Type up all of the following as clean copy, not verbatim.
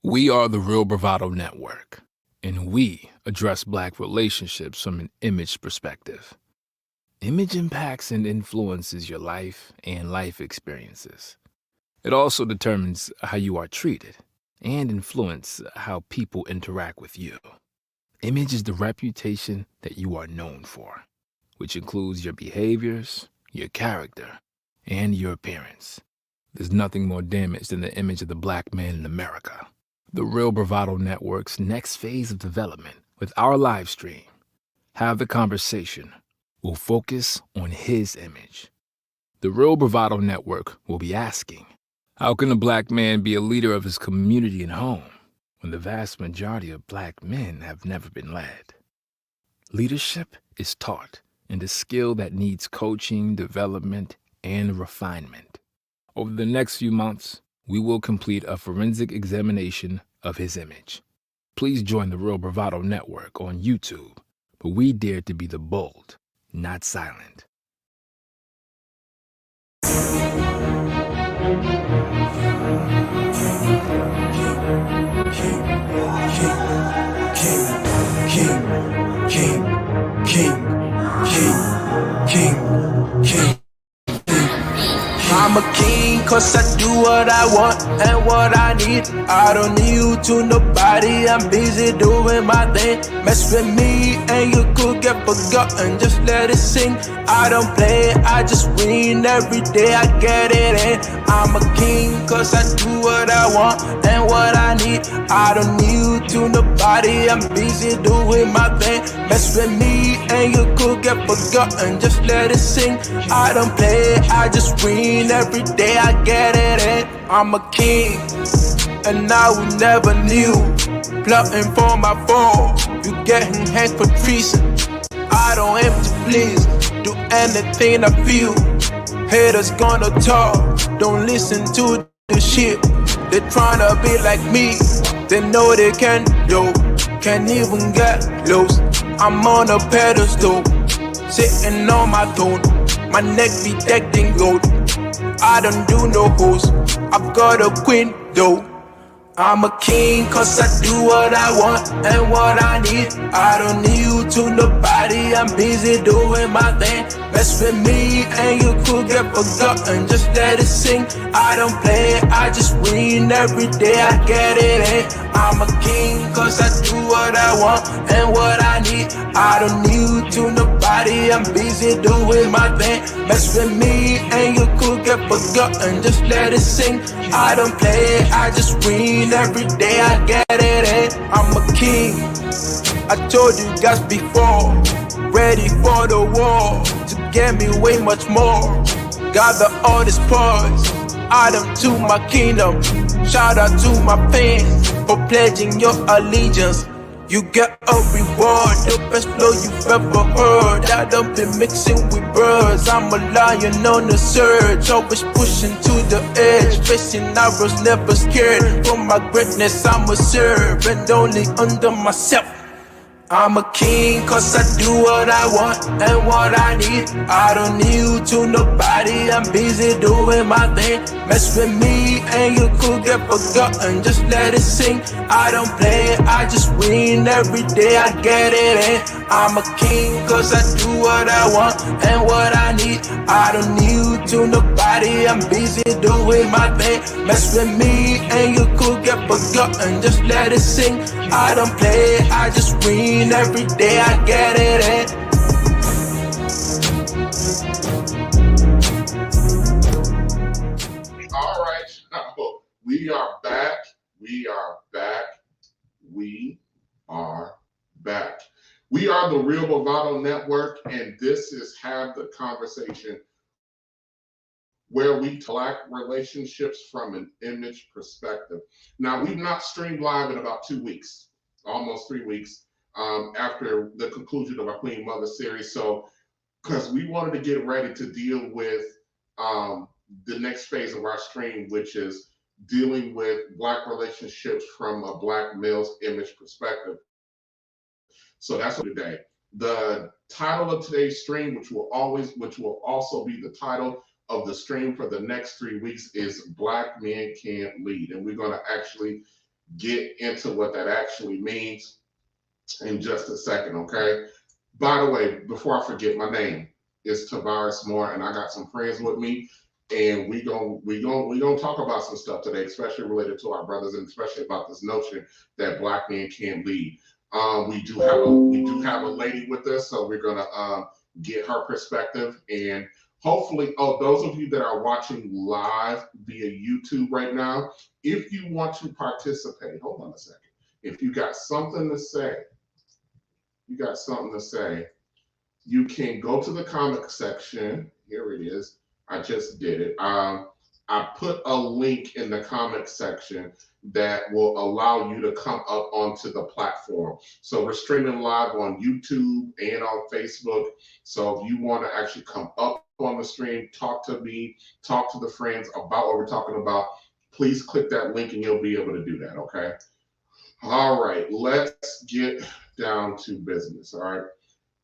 We are the Real Bravado Network, and we address Black relationships from an image perspective. Image impacts and influences your life and life experiences. It also determines how you are treated and influence how people interact with you. Image is the reputation that you are known for, which includes your behaviors, your character, and your appearance. There's nothing more damaged than the image of the Black man in America. The Real Bravado Network's next phase of development with our live stream, Have the Conversation, will focus on his image. The Real Bravado Network will be asking, how can a Black man be a leader of his community and home when the vast majority of Black men have never been led? Leadership is taught and a skill that needs coaching, development, and refinement. Over the next few months, we will complete a forensic examination of his image. Please join the Real Bravado Network on YouTube, but we dare to be the bold, not silent. King. I'm a king cause I do what I want and what I need. I don't need you to nobody, I'm busy doing my thing. Mess with me and you could get forgotten, just let it sing. I don't play, I just win every day, I get it in. I'm a king cause I do what I want and what I need. I don't need you to nobody, I'm busy doing my thing. Mess with me and you could get forgotten, just let it sing. I don't play, I just win every day, I get it in. I'm a king and I will never knew. Plotting for my fall, you getting hanged for treason. I don't aim to please, do anything I feel. Haters gonna talk, don't listen to the shit. They tryna be like me, they know they can, yo. Can't even get lost, I'm on a pedestal, sitting on my throne. My neck be decked in gold, I don't do no hoes, I've got a queen though. I'm a king cause I do what I want and what I need. I don't need you to nobody, I'm busy doing my thing. Mess with me and you could get forgotten, just let it sing. I don't play, I just win every day, I get it in. I'm a king cause I do what I want and what I need. I don't need you to nobody, I'm busy doing my thing. Mess with me and you could get forgotten, just let it sing. I don't play, I just win every day, I get it in. I'm a king, I told you guys before. Ready for the war, to get me way much more. Gather all this poise, add them to my kingdom. Shout out to my fans for pledging your allegiance. You get a reward, the best flow you've ever heard. I don't be mixing with birds, I'm a lion on the surge. Always pushing to the edge, facing arrows, never scared. For my greatness I'ma serve, and only under myself. I'm a king cause I do what I want and what I need. I don't need you to nobody, I'm busy doing my thing. Mess with me and you could get forgotten, just let it sing. I don't play, I just win every day, I get it in. I'm a king cause I do what I want and what I need. I don't need you to nobody, I'm busy doing my thing. Mess with me and you could get forgotten, just let it sing. I don't play, I just win every day, I get it in. All right, we are back. We are back. We are back. We are the Real Bravado Network, and this is Have the Conversation, where we Black relationships from an image perspective. Now, we've not streamed live in about 2 weeks, almost 3 weeks, after the conclusion of our Queen Mother series. So, because we wanted to get ready to deal with the next phase of our stream, which is dealing with Black relationships from a Black male's image perspective. So that's today. The title of today's stream, which will also be the title of the stream for the next 3 weeks, is Black Men Can't Lead. And we're going to actually get into what that actually means in just a second, okay? By the way, before I forget, my name is Tavares Moore, and I got some friends with me, and we gonna talk about some stuff today, especially related to our brothers, and especially about this notion that Black men can't lead. We do have a lady with us, so we're gonna get her perspective, and hopefully, those of you that are watching live via YouTube right now, if you want to participate, hold on a second. If you got something to say, you can go to the comment section. Here it is. I just did it. I put a link in the comment section that will allow you to come up onto the platform. So we're streaming live on YouTube and on Facebook. So if you want to actually come up on the stream, talk to me, talk to the friends about what we're talking about, please click that link and you'll be able to do that, okay? All right, let's get down to business, all right?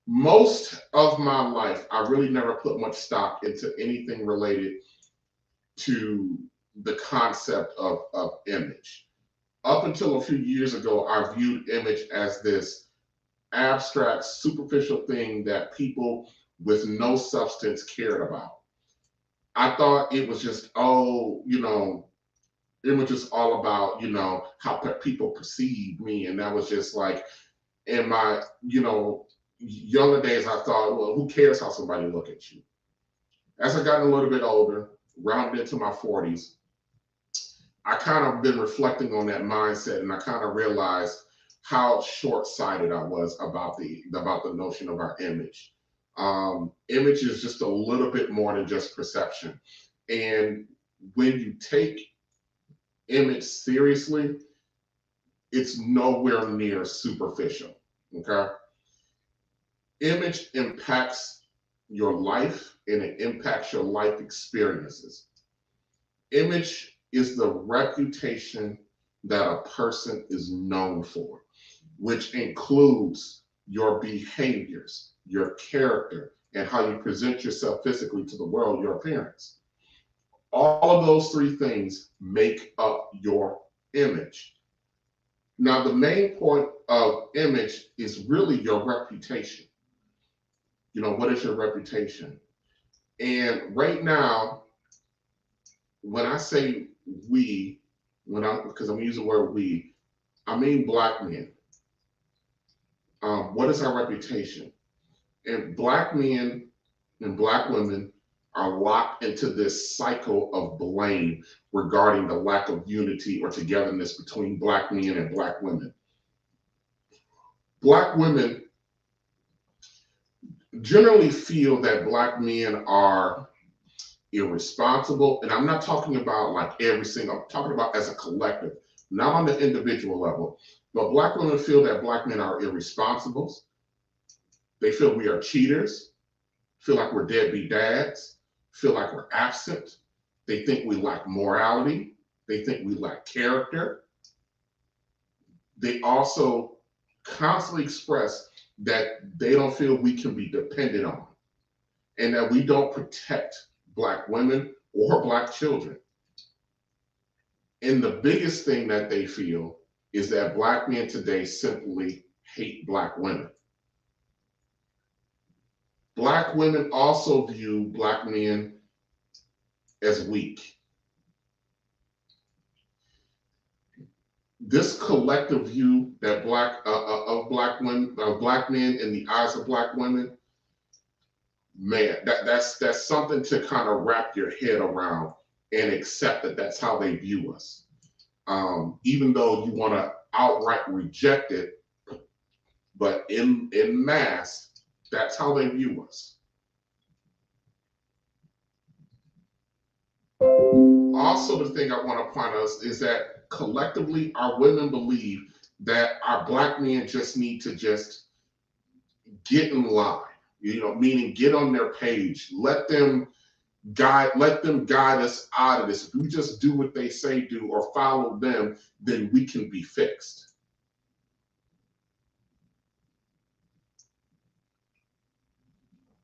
Most of my life, I really never put much stock into anything related to the concept of image. Up until a few years ago, I viewed image as this abstract, superficial thing that people with no substance cared about. I thought it was just, image is all about, how people perceive me. And that was just like, in my, younger days, I thought, well, who cares how somebody look at you? As I got a little bit older, rounded into my 40s, I kind of been reflecting on that mindset, and I kind of realized how short-sighted I was about the notion of our image. Image is just a little bit more than just perception, and when you take image seriously, it's nowhere near superficial. Okay, image impacts your life, and it impacts your life experiences. Image is the reputation that a person is known for, which includes your behaviors, your character, and how you present yourself physically to the world, your appearance. All of those three things make up your image. Now, the main point of image is really your reputation. What is your reputation? And right now, when I say we, because I'm using the word we, I mean Black men. What is our reputation? And Black men and Black women are locked into this cycle of blame regarding the lack of unity or togetherness between Black men and Black women. Black women generally feel that Black men are irresponsible, and I'm not talking about like every single, I'm talking about as a collective, not on the individual level, but Black women feel that Black men are irresponsible. They feel we are cheaters, feel like we're deadbeat dads, feel like we're absent. They think we lack morality. They think we lack character. They also constantly express that they don't feel we can be depended on, and that we don't protect Black women or Black children. And the biggest thing that they feel is that Black men today simply hate Black women. Black women also view Black men as weak. This collective view that of Black men in the eyes of Black women, man, that's something to kind of wrap your head around and accept that that's how they view us. Even though you want to outright reject it, but in mass, that's how they view us. Also, the thing I want to point out is that collectively, our women believe that our Black men just need to just get in line, meaning get on their page, let them guide us out of this. If we just do what they say do or follow them, then we can be fixed.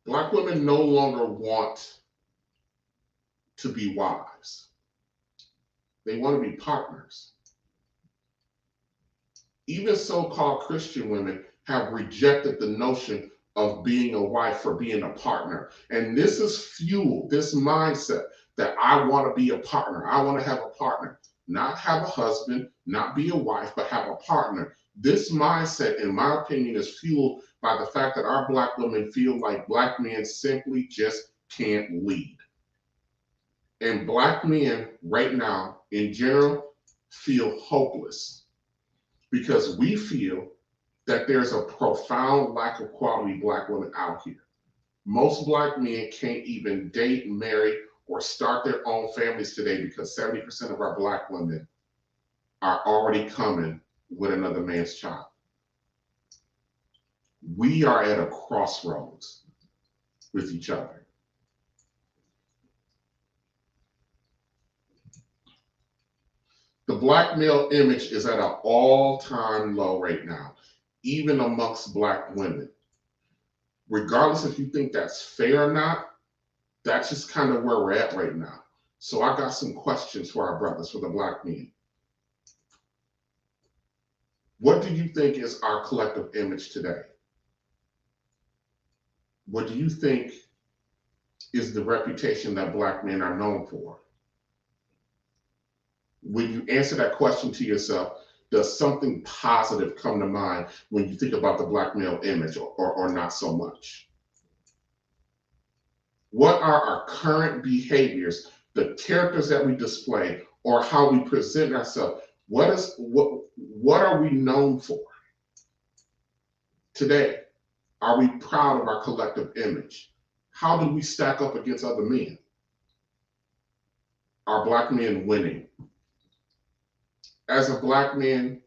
Black women no longer want to be wives. They want to be partners. Even so-called Christian women have rejected the notion of being a wife for being a partner. And this is fuel, this mindset that I want to be a partner. I want to have a partner, not have a husband, not be a wife, but have a partner. This mindset, in my opinion, is fueled by the fact that our Black women feel like Black men simply just can't lead. And Black men right now, in general, feel hopeless because we feel that there's a profound lack of quality Black women out here. Most Black men can't even date, marry, or start their own families today because 70% of our Black women are already coming with another man's child. We are at a crossroads with each other. The Black male image is at an all-time low right now, even amongst Black women. Regardless if you think that's fair or not, that's just kind of where we're at right now. So I got some questions for our brothers, for the Black men. What do you think is our collective image today? What do you think is the reputation that Black men are known for? When you answer that question to yourself, does something positive come to mind when you think about the Black male image, or not so much? What are our current behaviors, the characters that we display, or how we present ourselves? What are we known for today? Are we proud of our collective image? How do we stack up against other men? Are Black men winning? As a Black man,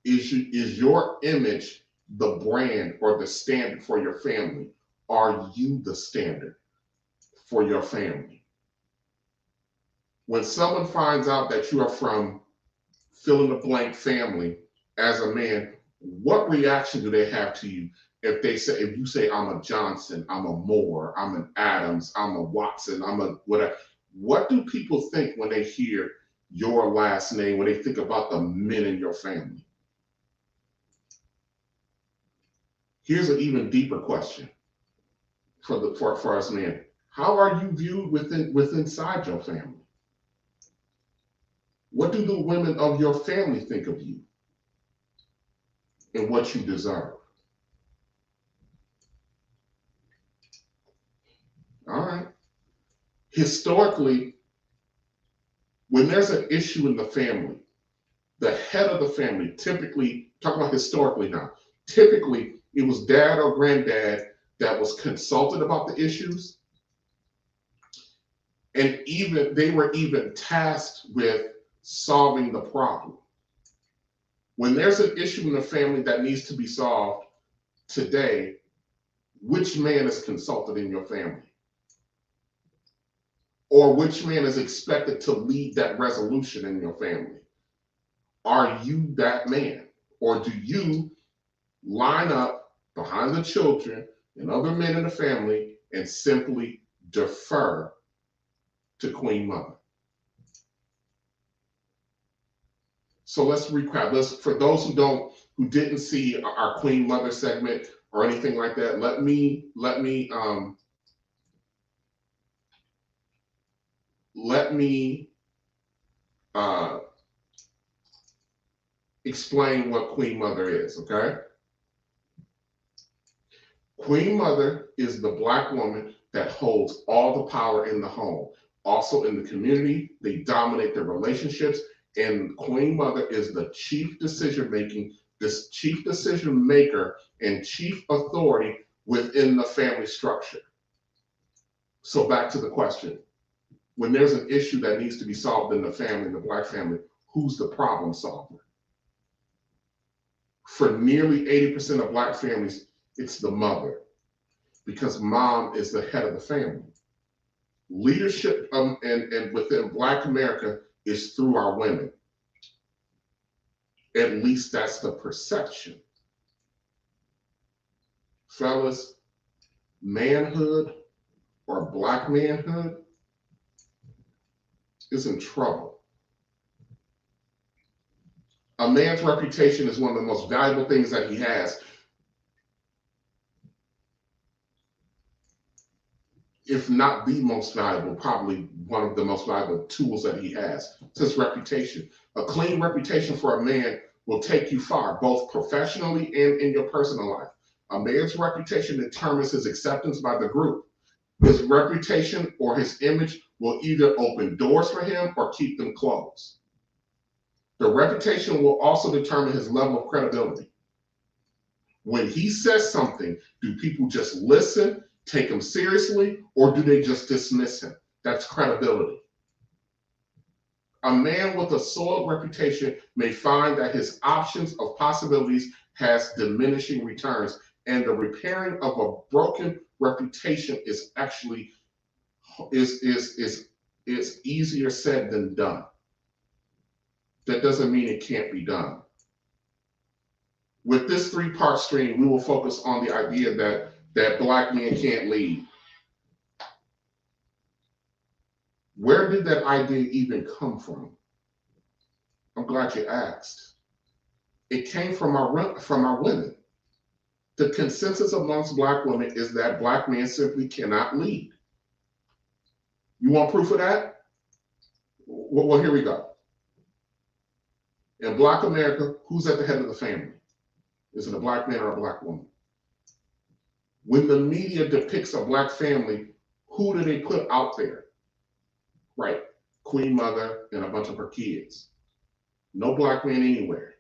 is your image the brand or the standard for your family? Are you the standard for your family? When someone finds out that you are from fill in the blank family as a man, what reaction do they have to you if you say I'm a Johnson, I'm a Moore, I'm an Adams, I'm a Watson, I'm a whatever? What do people think when they hear your last name, when they think about the men in your family? Here's an even deeper question for us men. How are you viewed inside your family? What do the women of your family think of you and what you deserve? All right. Historically, when there's an issue in the family, the head of the family, typically, talk about historically now, typically it was dad or granddad that was consulted about the issues. And they were even tasked with solving the problem. When there's an issue in the family that needs to be solved today, which man is consulted in your family? Or which man is expected to lead that resolution in your family? Are you that man? Or do you line up behind the children and other men in the family and simply defer to Queen Mother? So let's recap. For those who didn't see our Queen Mother segment or anything like that, let me explain what Queen Mother is, okay? Queen Mother is the Black woman that holds all the power in the home. Also in the community, they dominate their relationships, and Queen Mother is the chief decision maker and chief authority within the family structure. So back to the question. When there's an issue that needs to be solved in the family, the Black family, who's the problem solver? For nearly 80% of Black families, it's the mother, because mom is the head of the family. Leadership and within Black America is through our women. At least that's the perception. Fellas, manhood or Black manhood is in trouble. A man's reputation is one of the most valuable things that he has. If not the most valuable, probably one of the most valuable tools that he has. It's his reputation. A clean reputation for a man will take you far, both professionally and in your personal life. A man's reputation determines his acceptance by the group. His reputation or his image will either open doors for him or keep them closed. The reputation will also determine his level of credibility. When he says something, do people just listen, take him seriously, or do they just dismiss him? That's credibility. A man with a soiled reputation may find that his options of possibilities has diminishing returns, and the repairing of a broken reputation is actually is easier said than done. That doesn't mean it can't be done. With this three-part stream, we will focus on the idea that Black men can't lead. Where did that idea even come from? I'm glad you asked. It came from our women. The consensus amongst Black women is that Black men simply cannot lead. You want proof of that? Well, here we go. In Black America, who's at the head of the family? Is it a Black man or a Black woman? When the media depicts a Black family, who do they put out there? Right, Queen Mother and a bunch of her kids. No Black man anywhere.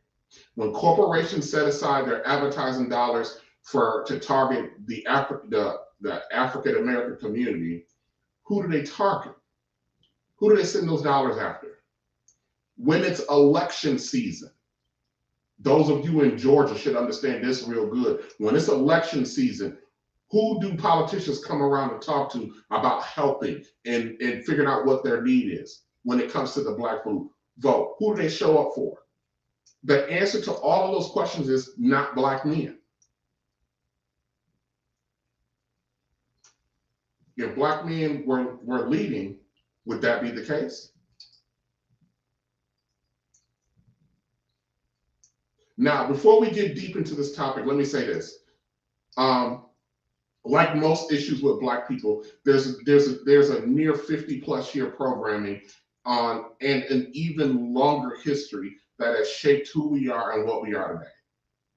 When corporations set aside their advertising dollars to target the African American community, who do they target? Who do they send those dollars after? When it's election season, those of you in Georgia should understand this real good. When it's election season, who do politicians come around to talk to about helping and figuring out what their need is when it comes to the Black vote? Who do they show up for? The answer to all of those questions is not Black men. If Black men were leading, would that be the case? Now, before we get deep into this topic, let me say this. Like most issues with Black people, there's a near 50+ year programming on and an even longer history that has shaped who we are and what we are today.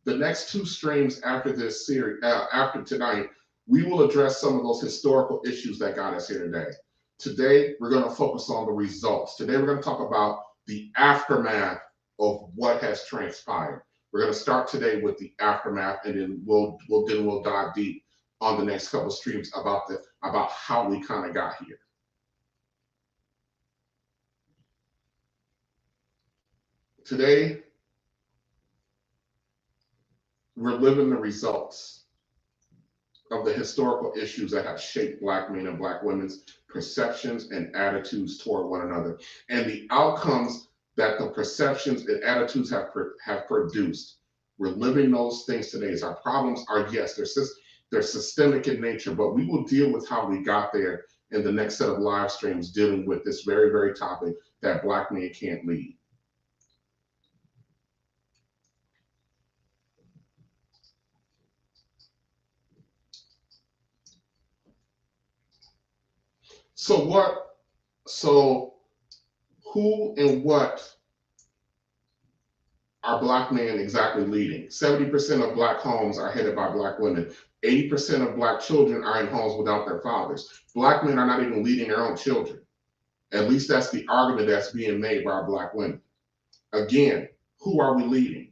The next two streams after this series, after tonight, we will address some of those historical issues that got us here today. Today, we're going to focus on the results. Today, we're going to talk about the aftermath of what has transpired. We're going to start today with the aftermath, and then we'll dive deep on the next couple of streams about how we kind of got here. Today, we're living the results of the historical issues that have shaped Black men and Black women's perceptions and attitudes toward one another, and the outcomes that the perceptions and attitudes have produced. We're living those things today. Our problems are, yes, they're systemic in nature, but we will deal with how we got there in the next set of live streams dealing with this very, very topic that Black men can't lead. So who and what are Black men exactly leading? 70% of Black homes are headed by Black women. 80% of Black children are in homes without their fathers. Black men are not even leading their own children. At least that's the argument that's being made by Black women. Again, who are we leading?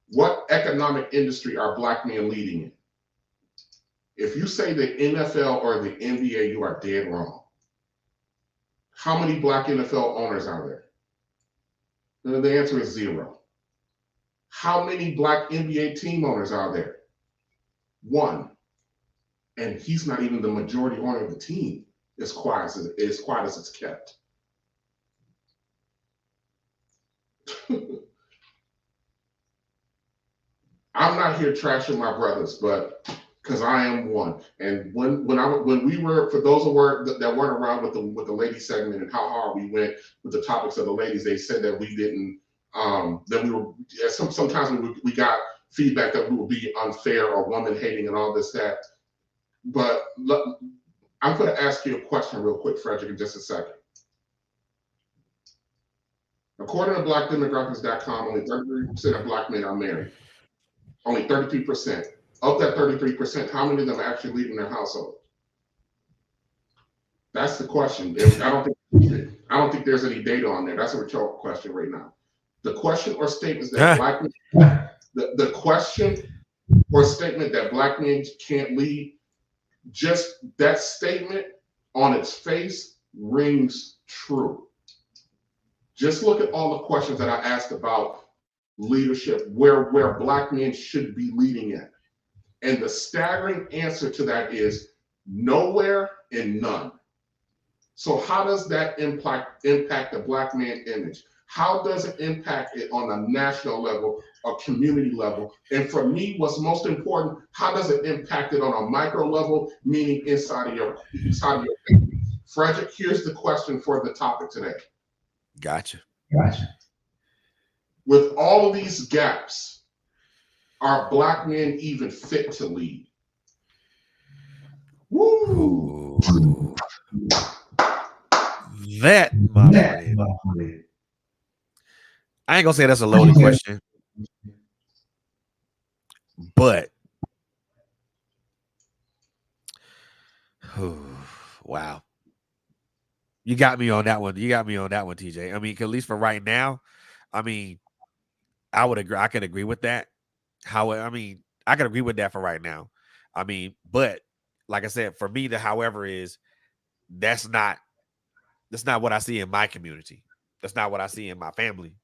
What economic industry are Black men leading in? If you say the NFL or the NBA, you are dead wrong. How many Black NFL owners are there? And the answer is 0. How many Black NBA team owners are there? 1. And he's not even the majority owner of the team, as quiet as it's kept. I'm not here trashing my brothers, but because I am one. And when we were, for those that weren't around with the lady segment and how hard we went with the topics of the ladies, they said that we didn't That we were sometimes we got feedback that we would be unfair or woman hating and all this that. But I'm going to ask you a question real quick, Frederick, in just a second. According to blackdemographics.com, only 33% of black men are married. Only 33%. Of that 33%, how many of them are actually leaving their household? That's the question. I don't think there's any data on there. That's a rhetorical question right now. The question or statement is that black men, the question or statement that black men can't lead, just that statement on its face rings true. Just look at all the questions that I asked about leadership, where black men should be leading in. And the staggering answer to that is nowhere and none. So how does that impact the black man image? How does it impact it on a national level or community level? And for me, what's most important, how does it impact it on a micro level, meaning inside of your family? Frederick, here's the question for the topic today. Gotcha. With all of these gaps, are black men even fit to lead? Woo! That, my friend. I ain't gonna say that's a loaded question, but wow, you got me on that one. TJ. I mean, at least for right now, I mean, I would agree. I could agree with that. However, I mean, I could agree with that for right now. I mean, but like I said, for me, the however is that's not what I see in my community. That's not what I see in my family.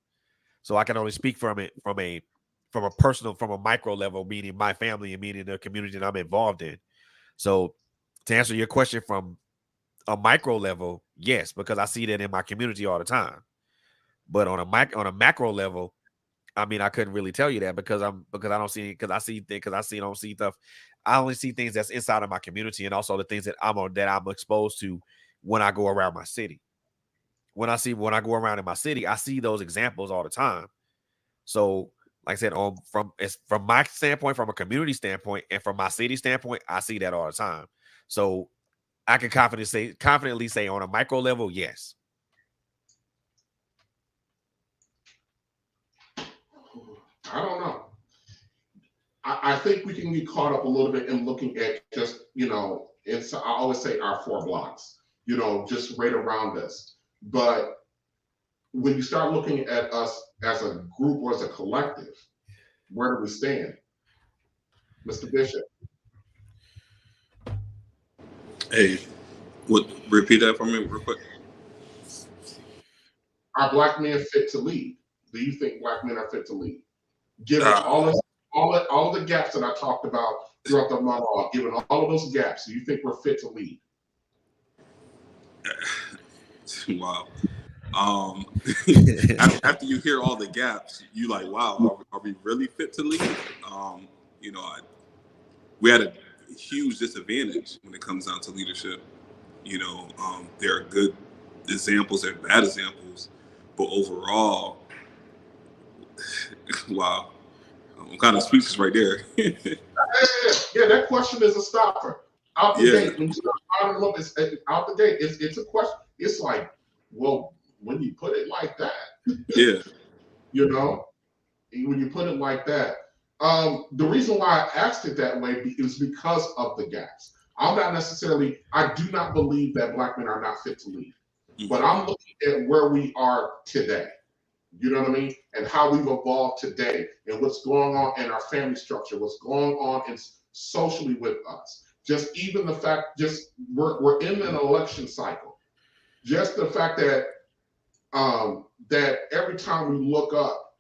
So I can only speak from a personal, from a micro level, meaning my family and meaning the community that I'm involved in. So to answer your question from a micro level, yes, because I see that in my community all the time. But on a macro level, I mean, I couldn't really tell you that because I don't see stuff. I only see things that's inside of my community and also the things that I'm exposed to when I go around my city. When I go around in my city, I see those examples all the time. So, like I said, from my standpoint, from a community standpoint, and from my city standpoint, I see that all the time. So, I can confidently say on a micro level, yes. I don't know. I think we can get caught up a little bit in looking at just, I always say our 4 blocks, just right around us. But when you start looking at us as a group or as a collective, where do we stand? Mr. Bishop. Hey, repeat that for me real quick. Are black men fit to lead? Do you think black men are fit to lead? Given all of the gaps that I talked about throughout the monologue, given all of those gaps, do you think we're fit to lead? Wow. After you hear all the gaps, you like, wow, are we really fit to lead? We had a huge disadvantage when it comes down to leadership. There are good examples and bad examples, but overall, wow, I'm kind of speechless right there. Yeah, that question is a stopper. Out the gate, when you start firing them up, out the gate. It's a question. It's like, well, when you put it like that, yeah, when you put it like that, the reason why I asked it that way is because of the gaps. I do not believe that black men are not fit to lead, but I'm looking at where we are today. You know what I mean? And how we've evolved today and what's going on in our family structure, what's going on socially with us. Just even the fact, we're in an election cycle. Just the fact that that every time we look up,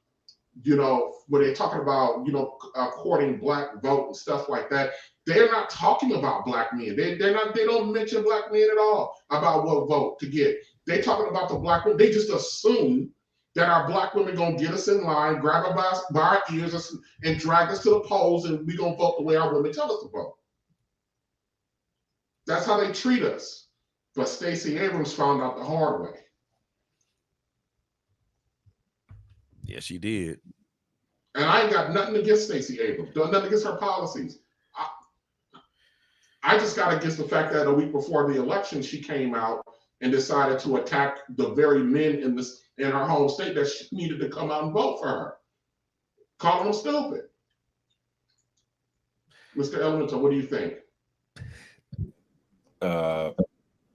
when they're talking about, courting black vote and stuff like that, they're not talking about black men. They don't mention black men at all about what vote to get. They're talking about the black women. They just assume that our black women gonna get us in line, grab us by our ears and drag us to the polls, and we gonna vote the way our women tell us to vote. That's how they treat us. But Stacey Abrams found out the hard way. Yes, she did. And I ain't got nothing against Stacey Abrams, done nothing against her policies. I just got against the fact that a week before the election, she came out and decided to attack the very men in her home state that she needed to come out and vote for her, calling them stupid. Mr. Elementor, what do you think?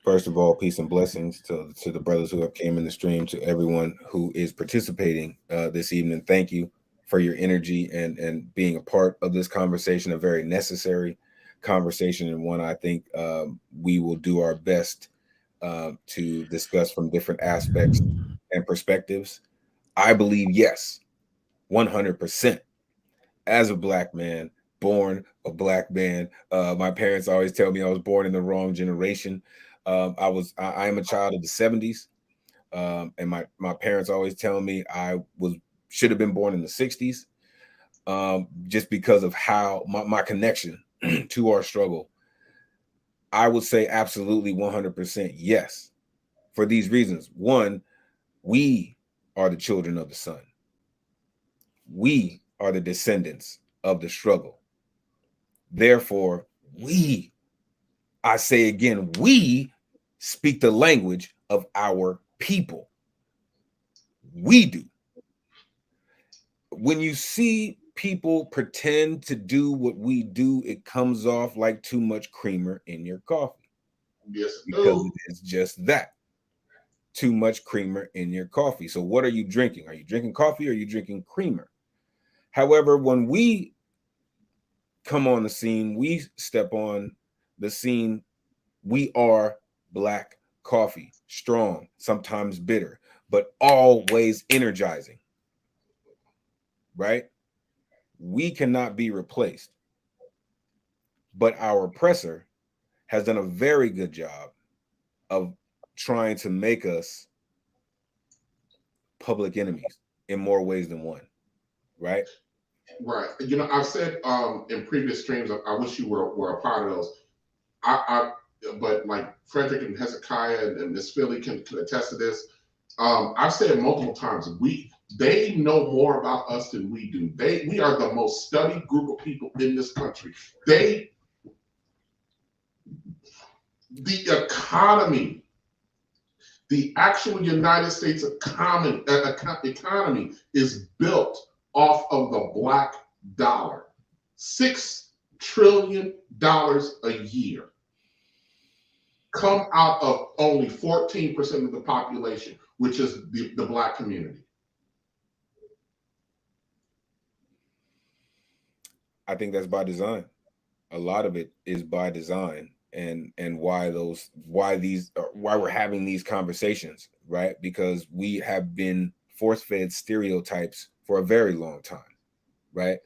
First of all, peace and blessings to the brothers who have came in the stream, to everyone who is participating this evening. Thank you for your energy and being a part of this conversation, a very necessary conversation, and one I think we will do our best to discuss from different aspects and perspectives. I believe, yes, 100%. As a black man, born a black man, my parents always tell me I was born in the wrong generation. I am a child of the 70s, and my parents always tell me I should have been born in the 60s, just because of how my connection to our struggle. I would say absolutely 100% yes, for these reasons. One, we are the children of the sun. We are the descendants of the struggle. Therefore, I say again, we speak the language of our people. We do. When you see people pretend to do what we do, it comes off like too much creamer in your coffee. Yes, because it is just that. Too much creamer in your coffee. So what are you drinking? Are you drinking coffee or are you drinking creamer? However, when we come on the scene, we step on the scene, we are black coffee, strong, sometimes bitter, but always energizing, right? We cannot be replaced. But our oppressor has done a very good job of trying to make us public enemies in more ways than one, right? Right. You know, I've said in previous streams, I wish you were a part of those. But like Frederick and Hezekiah and Miss Philly can attest to this. I've said multiple times, they know more about us than we do. We are the most studied group of people in this country. The economy, the actual United States economy is built off of the black dollar. $6 trillion a year come out of only 14% of the population, which is the black community. I think that's by design. A lot of it is by design, and why we're having these conversations, right? Because we have been force-fed stereotypes for a very long time, right?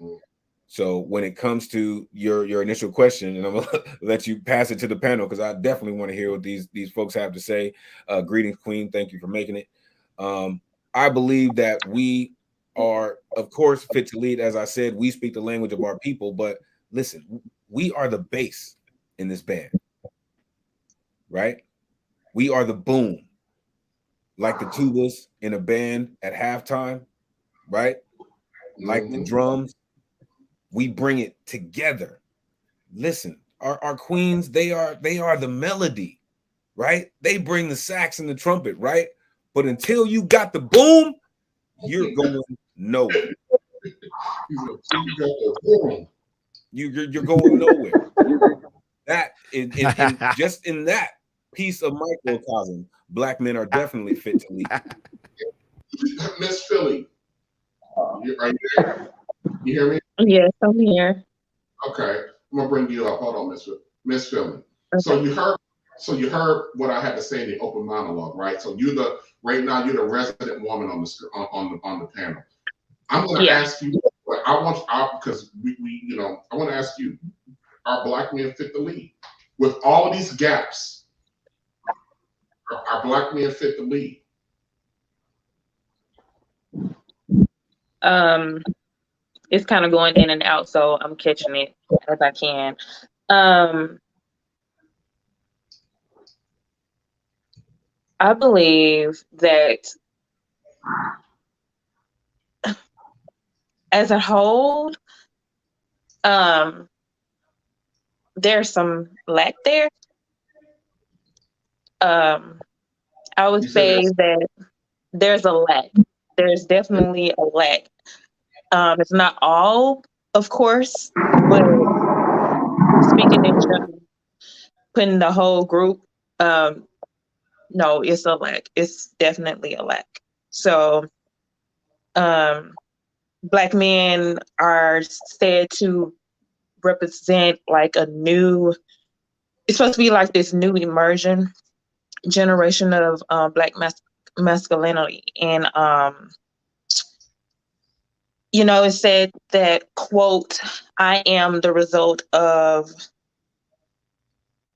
So when it comes to your initial question, and I'm gonna let you pass it to the panel because I definitely want to hear what these folks have to say. Greetings, Queen. Thank you for making it. I believe that we are, of course, fit to lead. As I said, we speak the language of our people. But listen, we are the bass in this band, right? We are the boom, like the tubas in a band at halftime, right? Like the drums. We bring it together. Listen, our queens, they are the melody, right? They bring the sax and the trumpet, right? But until you got the boom, you're going nowhere. You're going nowhere. That in just in that piece of microcosm, black men are definitely fit to lead. Miss Philly, are you there? You hear me? Yes, I'm here. Okay, I'm gonna bring you up. Hold on, Miss Philly. Okay. So you heard what I had to say in the open monologue, right? So right now you're the resident woman on the panel. I'm gonna ask you. I want to ask you: are black men fit to lead? With all these gaps, are black men fit to lead? It's kind of going in and out, so I'm catching it as I can. I believe that as a whole, there's some lack there. I would You said say there's that there's a lack. There's definitely a lack. It's not all, of course, but speaking in general, putting the whole group, um, no, it's a lack. It's definitely a lack. So, um, Black men are said to represent like a new. It's supposed to be like this new immersion generation of Black masculinity, and it said that, quote, I am the result of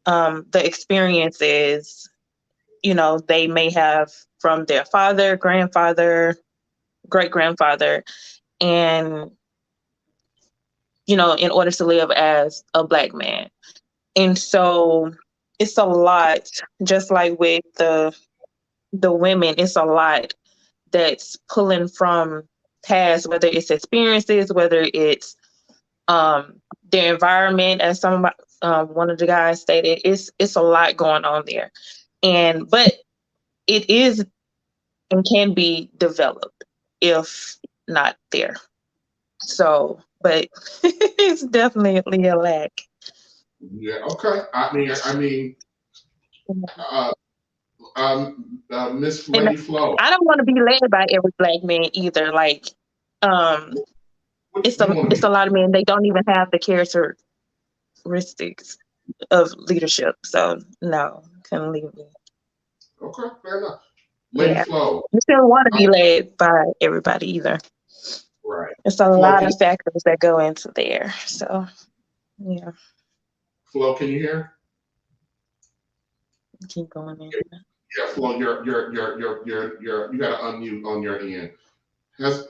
the experiences, they may have from their father, grandfather, great grandfather, and, in order to live as a Black man. And so it's a lot, just like with the women, it's a lot that's pulling from past, whether it's experiences, whether it's their environment, as one of the guys stated. It's a lot going on there, but it is and can be developed if not there. So, but it's definitely a lack. yeah, okay. I mean, uh, Miss And Lady Flo. I don't want to be led by every Black man either. Like, um, What it's you a want to it's be? a lot of men. They don't even have the characteristics of leadership. So no, couldn't leave me. Okay, fair enough. Lady Yeah, Flo. you still want to be led by everybody either. Right. It's a Flo, lot of factors that go into there. So yeah, Can you hear? keep going in. Yeah, Flo, you got to unmute on your end. Has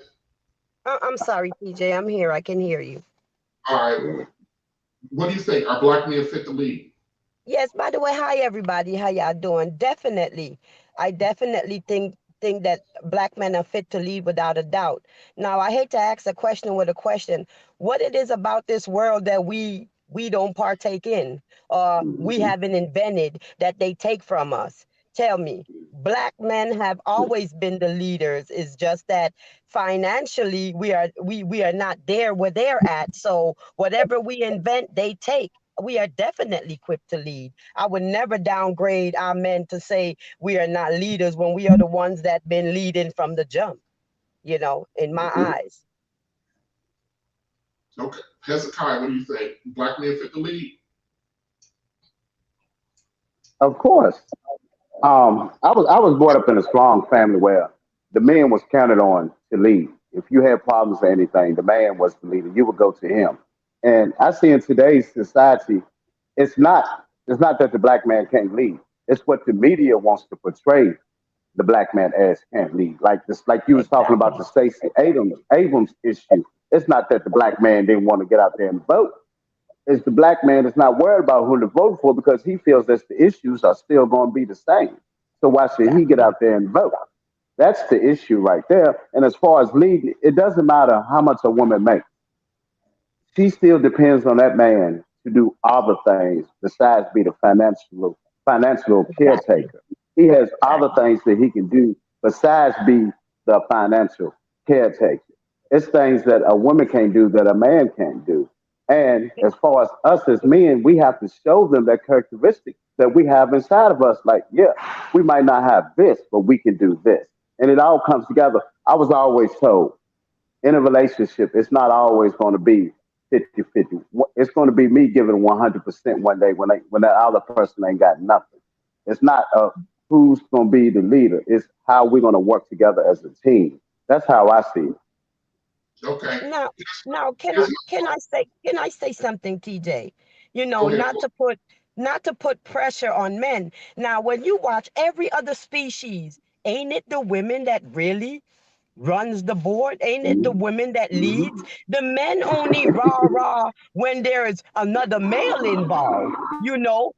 I'm sorry, TJ. I'm here. I can hear you. All right. What do you think? Are Black men fit to lead? Yes, by the way, hi everybody. How y'all doing? Definitely. I definitely think that Black men are fit to lead without a doubt. Now, I hate to ask a question with a question. What it is about this world that we don't partake in, or we haven't invented, that they take from us? Tell me. Black men have always been the leaders. It's just that financially we are not there where they're at. So whatever we invent, they take. We are definitely equipped to lead. I would never downgrade our men to say we are not leaders when we are the ones that been leading from the jump, in my eyes. Okay. Hezekiah, what do you think? Black men fit to lead? Of course. I was brought up in a strong family where the man was counted on to lead. If you had problems or anything, the man was the leader. You would go to him. And I see in today's society, it's not that the black man can't lead. It's what the media wants to portray the black man as can't lead. Like this, like you was talking about Exactly. the Stacey Abrams issue. It's not that the black man didn't want to get out there and vote. It's the black man that's not worried about who to vote for because he feels that the issues are still going to be the same. So why should he get Exactly. out there and vote? That's the issue right there. And as far as leading, it doesn't matter how much a woman makes. She still depends on that man to do other things besides be the financial Exactly. caretaker. He has other Exactly. things that he can do besides be the financial caretaker. It's things that a woman can't do that a man can't do. And as far as us as men, we have to show them that characteristic that we have inside of us. Like, yeah, we might not have this, but we can do this. And it all comes together. I was always told in a relationship, it's not always going to be 50-50. It's going to be me giving 100% one day when that other person ain't got nothing. It's not who's going to be the leader. It's how we're going to work together as a team. That's how I see it. Okay. Now, now, Here's can I say something, TJ? Go ahead, Not Flo. to put pressure on men. Now, when you watch every other species, ain't it the women that really runs the board? Ain't it the women that leads? The men only rah rah when there is another male involved.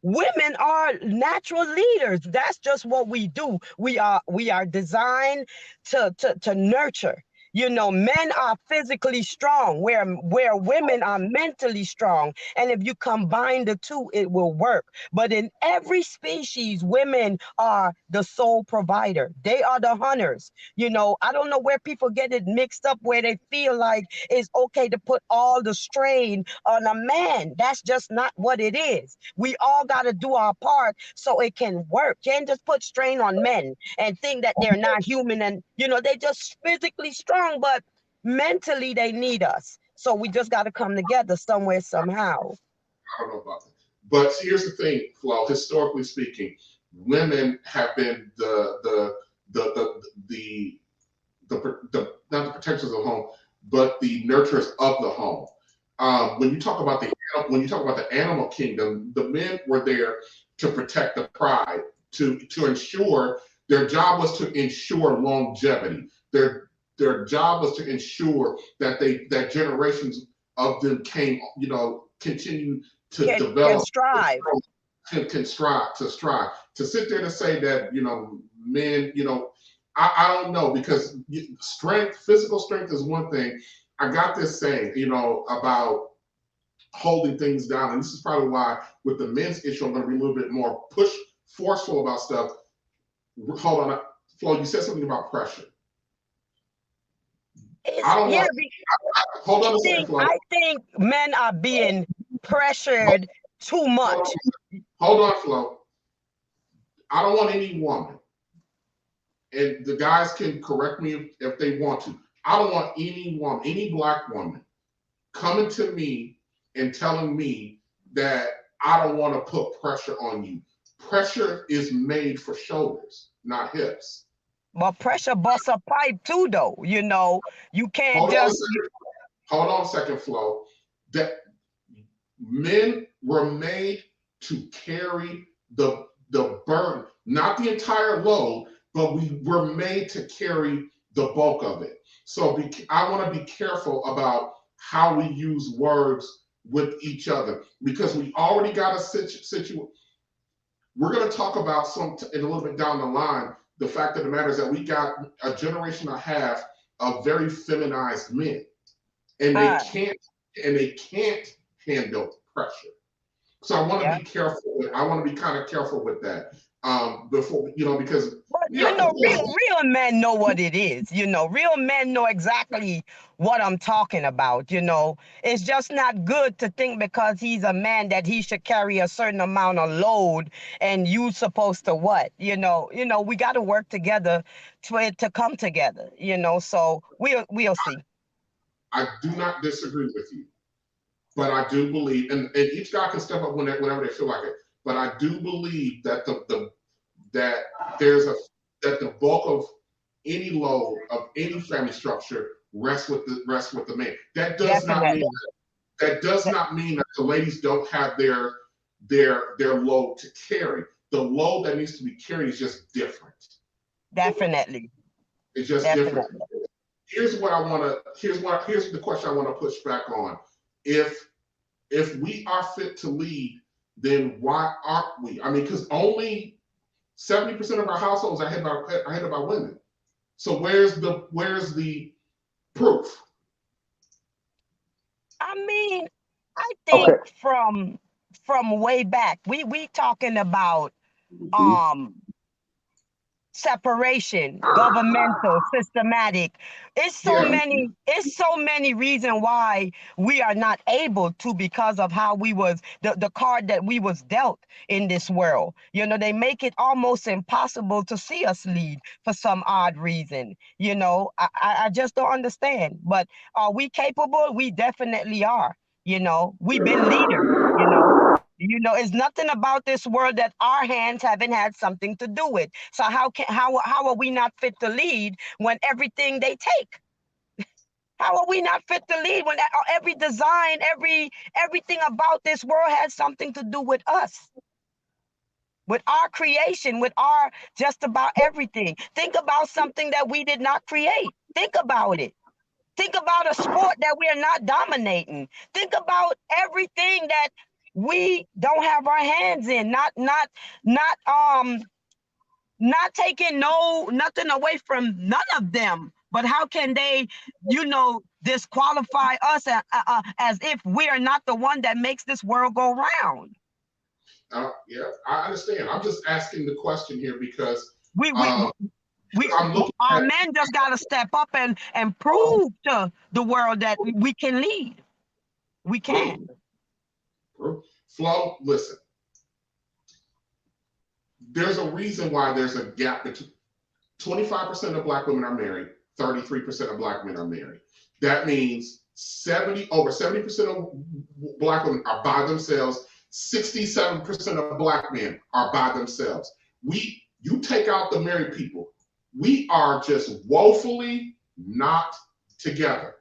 Women are natural leaders. That's just what we do. We are designed to nurture. You know, men are physically strong, where women are mentally strong. And if you combine the two, it will work. But in every species, women are the sole provider. They are the hunters. You know, I don't know where people get it mixed up, where they feel like it's okay to put all the strain on a man. That's just not what it is. We all got to do our part so it can work. Can't just put strain on men and think that they're not human, and you know, they just physically strong, but mentally they need us. So we just got to come together somewhere, somehow. I don't know about that. But here's the thing, Flo. Historically speaking, women have been the not the protectors of the home, but the nurturers of the home. When you talk about the animal kingdom, the men were there to protect the pride, to ensure their job was to ensure longevity. Their job was to ensure that that generations of them continue to Can develop, strive. can strive to sit there to say that men, I don't know, because physical strength is one thing. I got this saying, about holding things down, and this is probably why with the men's issue I'm going to be a little bit more forceful about stuff. Hold on, Flo, you said something about pressure. I don't Yeah, want. Hold on a second, Flo. I think men are being pressured too much. Hold on, Flo. I don't want any woman, and the guys can correct me if they want to. I don't want any woman, any black woman, coming to me and telling me that I don't want to put pressure on you. Pressure is made for shoulders, not hips. But pressure busts a pipe too, though. You know, you can't just. Hold on a second, Flo. That men were made to carry the burden, not the entire load, but we were made to carry the bulk of it. So I want to be careful about how we use words with each other, because we already got a situation. We're going to talk about in a little bit down the line. The fact of the matter is that we got a generation and a half of very feminized men, and they can't handle pressure. So I want to be careful. I want to be kind of careful with that before, because. But real men know what it is. You know, real men know exactly what I'm talking about. You know, it's just not good to think because he's a man that he should carry a certain amount of load, and you supposed to what? You know, we got to work together to come together. You know, so we'll see. I do not disagree with you, but I do believe, and each guy can step up whenever they feel like it. But I do believe that that the bulk of any load of any family structure rests with the man. That does Definitely. not mean that the ladies don't have their load to carry. The load that needs to be carried is just different. Definitely. It's just different. Here's the question I want to push back on. If we are fit to lead, then why aren't we? I mean, because only 70% of our households are headed by women. So where's the proof? I mean, I think from way back, we talking about separation, governmental, systematic. It's so many reasons why we are not able to, because of how we was the card that we was dealt in this world. You know, they make it almost impossible to see us lead for some odd reason. You know, I just don't understand. But are we capable? We definitely are. You know, we've been leaders, you know. It's nothing about this world that our hands haven't had something to do with. So how are we not fit to lead when everything they take? How are we not fit to lead when every design, everything about this world has something to do with us? With our creation, with our just about everything. Think about something that we did not create. Think about it. Think about a sport that we are not dominating. Think about everything that we don't have our hands in. Not taking nothing away from none of them. But how can they, disqualify us as if we are not the one that makes this world go round? Yeah, I understand. I'm just asking the question here because We I'm looking our at men just got to step up and prove to the world that we can lead. We can. Flo, listen. There's a reason why there's a gap between 25% of Black women are married, 33% of Black men are married. That means over 70% of Black women are by themselves, 67% of Black men are by themselves. You take out the married people, we are just woefully not together.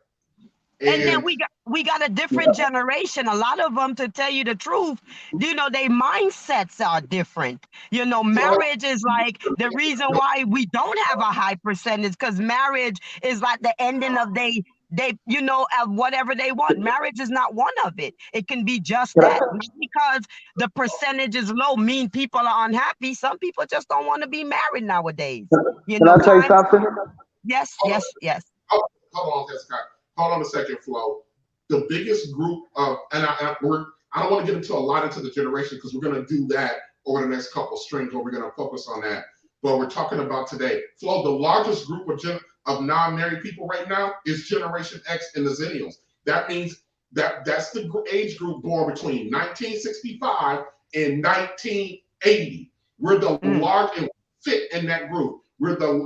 And then we got a different generation. A lot of them, to tell you the truth, their mindsets are different. Marriage is like the reason why we don't have a high percentage, because marriage is like the ending of they of whatever they want. Marriage is not one of it. It can be just that. Not because the percentage is low mean people are unhappy. Some people just don't want to be married nowadays. Can I say something? Yes. Hold on, Jessica. Hold on a second, Flo. The biggest group of, and I don't want to get into a lot into the generation because we're going to do that over the next couple streams where we're going to focus on that. But we're talking about today. Flo, the largest group of non-married people right now is Generation X and the Zennials. That means that's the age group born between 1965 and 1980. We're the large and fit in that group.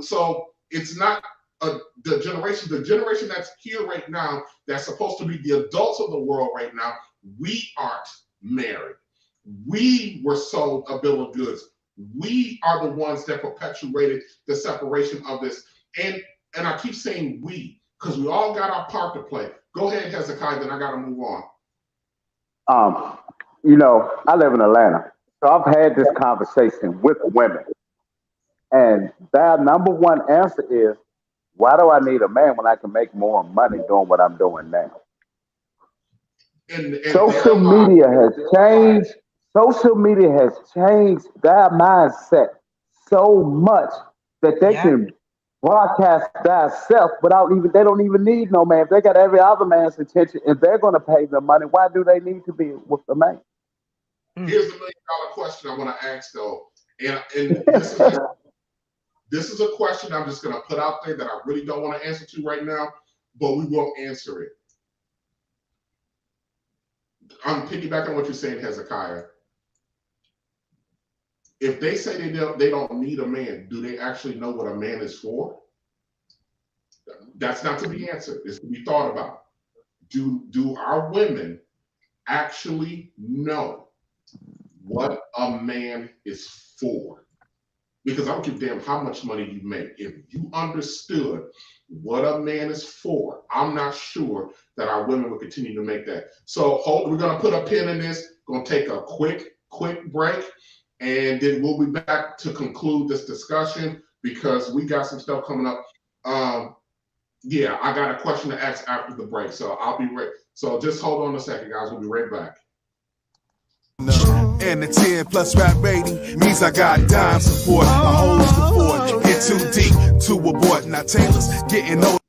So it's not the generation that's here right now, that's supposed to be the adults of the world right now. We aren't married. We were sold a bill of goods. We are the ones that perpetuated the separation of this. And I keep saying we, because we all got our part to play. Go ahead, Hezekiah, then I got to move on. I live in Atlanta, so I've had this conversation with women, and their number one answer is, why do I need a man when I can make more money doing what I'm doing now? And Social media has changed. Social media has changed their mindset so much that they can broadcast themselves they don't even need no man. If they got every other man's attention and they're going to pay them money, why do they need to be with the man? Here's $1 million question I want to ask though, and this is a question I'm just going to put out there that I really don't want to answer to right now, but we will answer it. I'm piggybacking on what you're saying, Hezekiah. If they say they don't need a man, do they actually know what a man is for? That's not to be answered. It's to be thought about. Do our women actually know what a man is for? Because I don't give a damn how much money you make. If you understood what a man is for, I'm not sure that our women will continue to make that. So we're going to put a pin in this. Going to take a quick break, and then we'll be back to conclude this discussion because we got some stuff coming up. I got a question to ask after the break, so I'll be ready. So just hold on a second, guys. We'll be right back. And the 10+ rap rating means I got dime support. My hoes before get too deep to abort. Now Taylor's getting old.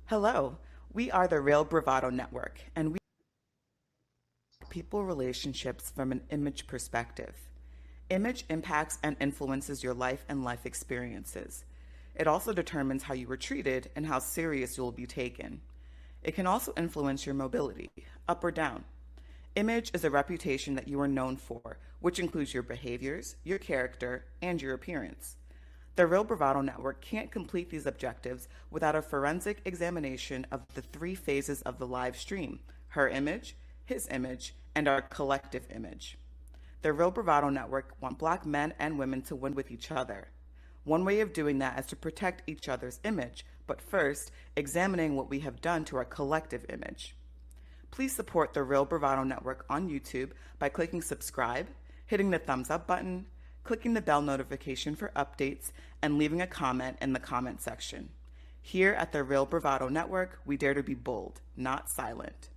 Hello, we are the Real Bravado Network, and we people relationships from an image perspective. Image impacts and influences your life and life experiences. It also determines how you were treated and how serious you will be taken. It can also influence your mobility, up or down. Image is a reputation that you are known for, which includes your behaviors, your character, and your appearance. The Real Bravado Network can't complete these objectives without a forensic examination of the 3 phases of the live stream: her image, his image, and our collective image. The Real Bravado Network want Black men and women to win with each other. One way of doing that is to protect each other's image, but first, examining what we have done to our collective image. Please support the Real Bravado Network on YouTube by clicking subscribe, hitting the thumbs up button, clicking the bell notification for updates, and leaving a comment in the comment section. Here at the Real Bravado Network, we dare to be bold, not silent.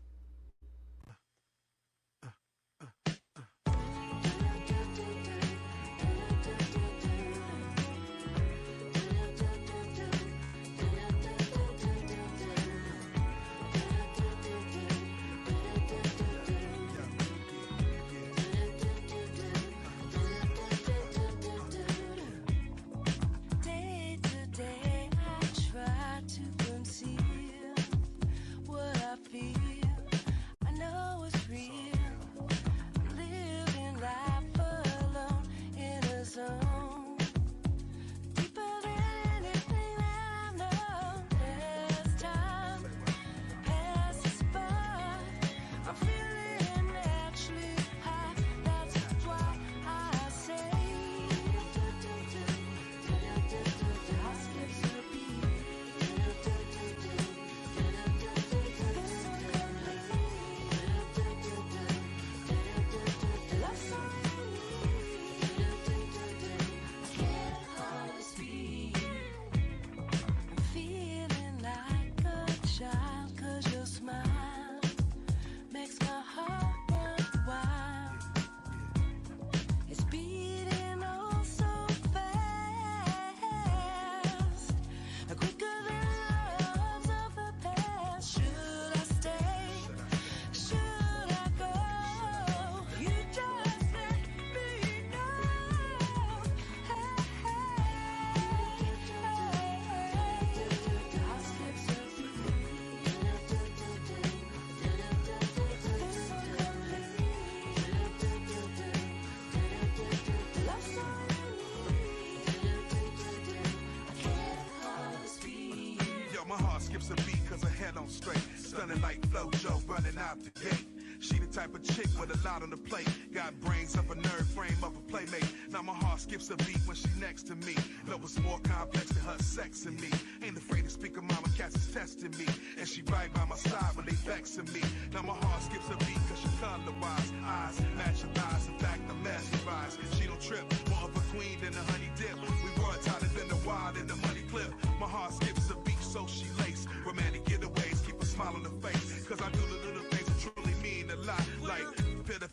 skips a beat cause her head on straight. Stunning like Flojo, running out the gate. She the type of chick with a lot on the plate. Got brains of a nerd, frame of a playmate. Now my heart skips a beat when she next to me. Love was more complex than her sex and me. Ain't afraid to speak of mama, cats is testing me. And she right by my side when they vexing me. Now my heart skips a beat cause she color-wise. Eyes match her thighs, in fact I'm mesmerized. She don't trip, more of a queen than a honey dip. We run tighter than the wild in the money clip. My heart skips a beat so she lace. Romantic getaways, keep a smile on her face. Cause I do the little things that truly mean a lot. Like pitter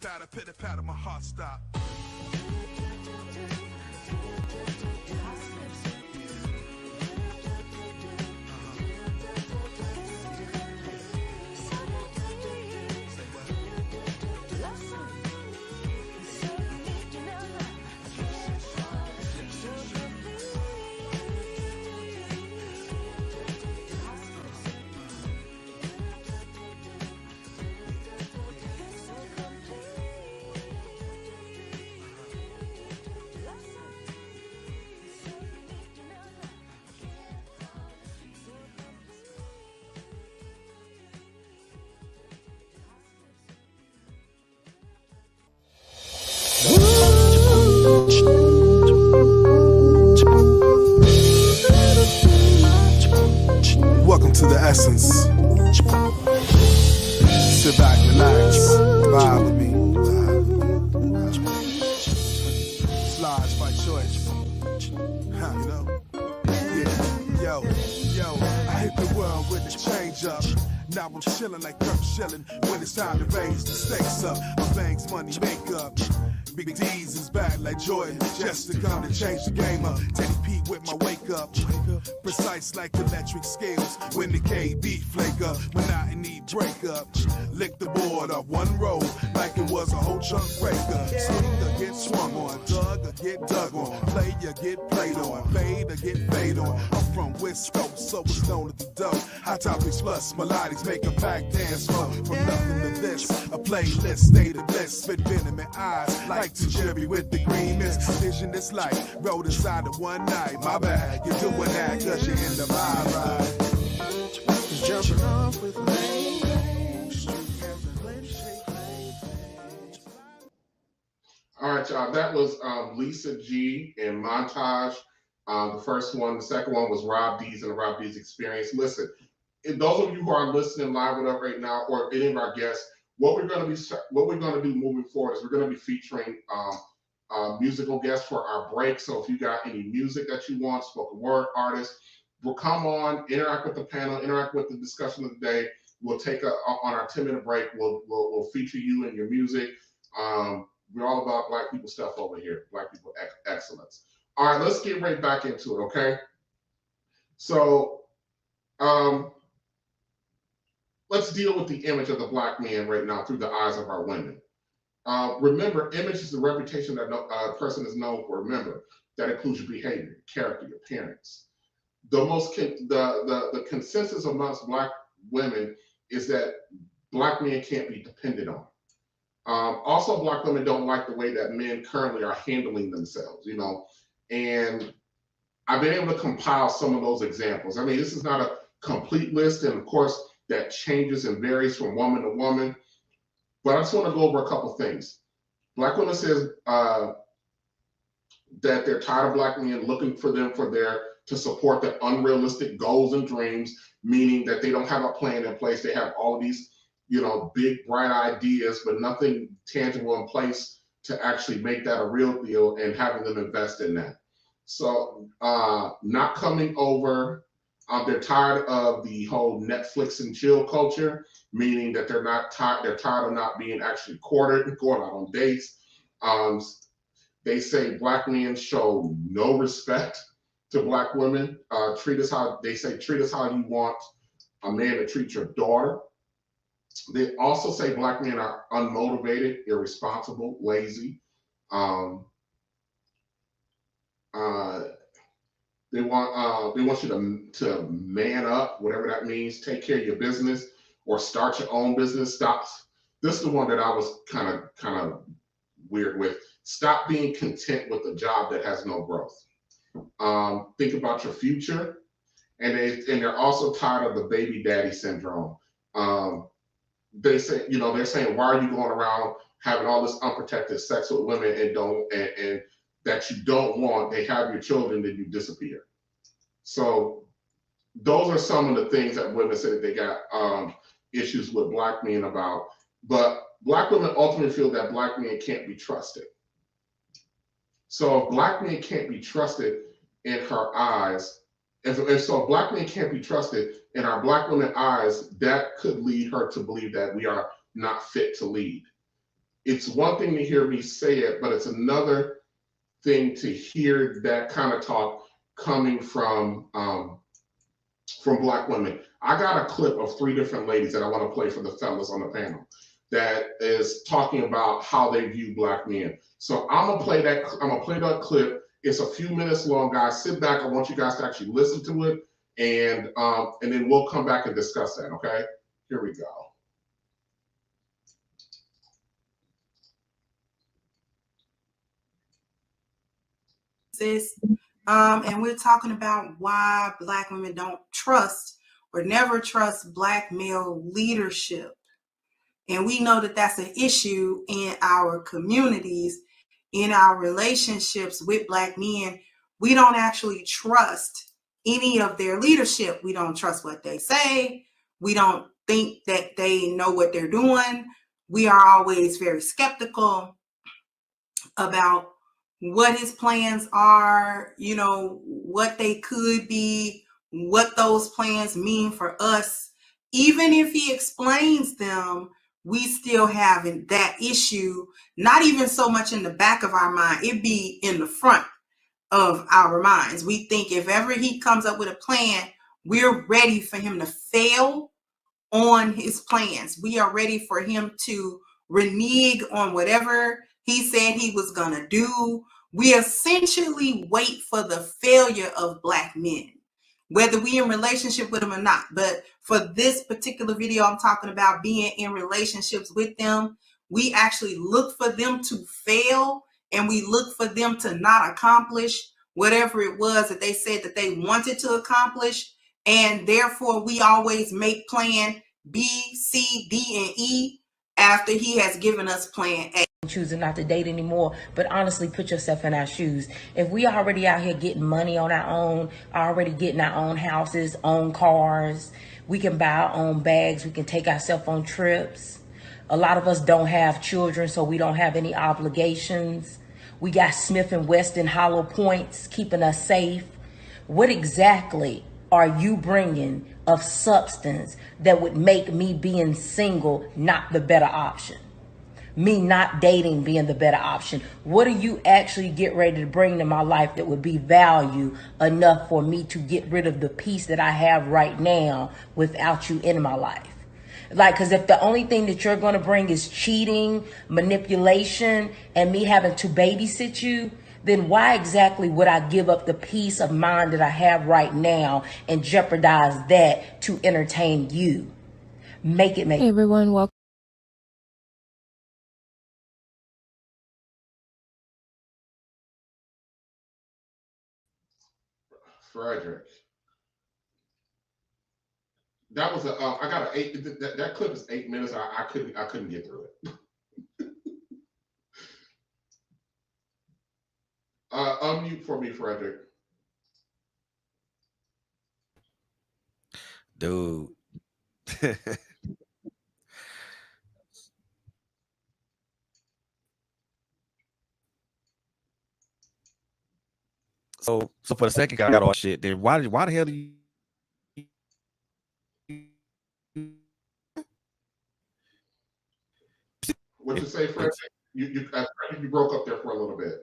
patter, my heart stop. Welcome to the essence. Sit back, relax, vibe with me. Slides by choice. You know? Yeah, yo, I hit the world with the change up. Now I'm chillin' like Kirk Schilling when it's time to raise the stakes up. My banks, money, makeup. Big D's is back like Jordan, just to come to change the game up. Teddy P with my wake up, precise like electric scales. When the KB flake up, monotony break up. Lick the board up one roll like it was a whole chunk breaker. Swing or get swung on, dug or get dug on, play or get played on, fade or get fade on. I'm from West Coast, so it's known as the dough. Hot topics plus melodics make a back dance flow. From nothing to this, a playlist, state of bliss, spit venom in eyes like to Jerry with the green mist. Vision this light, rode inside of one night. My bad, you're doing that cause you're in the vibe ride. Jumping off with me. All right, y'all. That was Lisa G and Montage. The first one. The second one was Rob D's and the Rob D's Experience. Listen, those of you who are listening live with us right now, or any of our guests, what we're going to do moving forward is we're going to be featuring musical guests for our break. So if you got any music that you want, spoken word artists, will come on, interact with the panel, interact with the discussion of the day. We'll take on our 10-minute break. We'll feature you and your music. We're all about Black people stuff over here. Black people excellence. All right, let's get right back into it. Okay. So let's deal with the image of the Black man right now through the eyes of our women. Remember, image is the reputation that a person is known for. Remember, that includes your behavior, character, your appearance. The consensus amongst Black women is that Black men can't be depended on. Also, Black women don't like the way that men currently are handling themselves, you know, and I've been able to compile some of those examples. I mean, this is not a complete list, and of course, that changes and varies from woman to woman. But I just want to go over a couple things. Black women says that they're tired of Black men looking for them to support their unrealistic goals and dreams, meaning that they don't have a plan in place. They have all of these, you know, big, bright ideas, but nothing tangible in place to actually make that a real deal and having them invest in that. So not coming over. They're tired of the whole Netflix and chill culture, meaning that they're tired of not being actually courted, going out on dates. They say Black men show no respect to Black women. Treat us how you want a man to treat your daughter. They also say Black men are unmotivated, irresponsible, lazy. They want you to man up, whatever that means. Take care of your business or start your own business. This is the one that I was kind of weird with. Stop being content with a job that has no growth. Think about your future and they're also tired of the baby daddy syndrome. They say, they're saying, why are you going around having all this unprotected sex with women and that you don't want? They have your children, then you disappear. So those are some of the things that women say that they got issues with Black men about. But Black women ultimately feel that Black men can't be trusted. So if Black men can't be trusted in her eyes, and so Black men can't be trusted in our Black women's eyes, that could lead her to believe that we are not fit to lead. It's one thing to hear me say it, but it's another thing to hear that kind of talk coming from Black women. I got a clip of 3 different ladies that I want to play for the fellas on the panel that is talking about how they view Black men. So I'm gonna play that clip. It's a few minutes long, guys. Sit back. I want you guys to actually listen to it, and then we'll come back and discuss that. Okay? Here we go. And we're talking about why Black women don't trust or never trust Black male leadership. And we know that that's an issue in our communities, in our relationships with Black men. We don't actually trust any of their leadership. We don't trust what they say. We don't think that they know what they're doing. We are always very skeptical about what his plans are, what they could be, what those plans mean for us. Even if he explains them, we still have that issue, not even so much in the back of our mind, it be in the front of our minds. We think if ever he comes up with a plan, we're ready for him to fail on his plans. We are ready for him to renege on whatever he said he was going to do. We essentially wait for the failure of Black men, whether we in relationship with them or not. But for this particular video, I'm talking about being in relationships with them. We actually look for them to fail, and we look for them to not accomplish whatever it was that they said that they wanted to accomplish. And therefore, we always make plan B, C, D, and E after he has given us plan A. Choosing not to date anymore, but honestly, put yourself in our shoes. If we already out here getting money on our own, already getting our own houses, own cars, we can buy our own bags, we can take ourselves on trips. A lot of us don't have children, so we don't have any obligations. We got Smith & Wesson hollow points keeping us safe. What exactly are you bringing of substance that would make me being single not the better option? Me not dating being the better option? What do you actually get ready to bring to my life that would be value enough for me to get rid of the peace that I have right now without you in my life? Like, because if the only thing that you're going to bring is cheating, manipulation, and me having to babysit you, then why exactly would I give up the peace of mind that I have right now and jeopardize that to entertain you? Make it make Hey everyone, welcome. Frederick. That was I got an 8. That clip is 8 minutes. I couldn't get through it. Unmute for me, Frederick. Dude. So for the second guy got all shit, then why the hell do you What you say, Frederick? You broke up there for a little bit.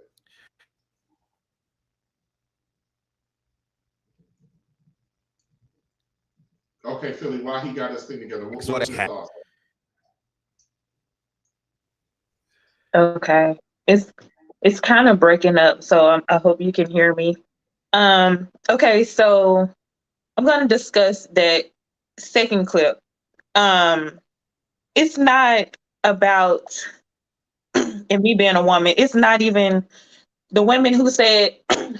Okay, Philly, why he got his thing together? What was his thoughts? Okay, it's kind of breaking up, so I hope you can hear me. Okay, so I'm going to discuss that second clip. It's not about, and me being a woman, it's not even the women who said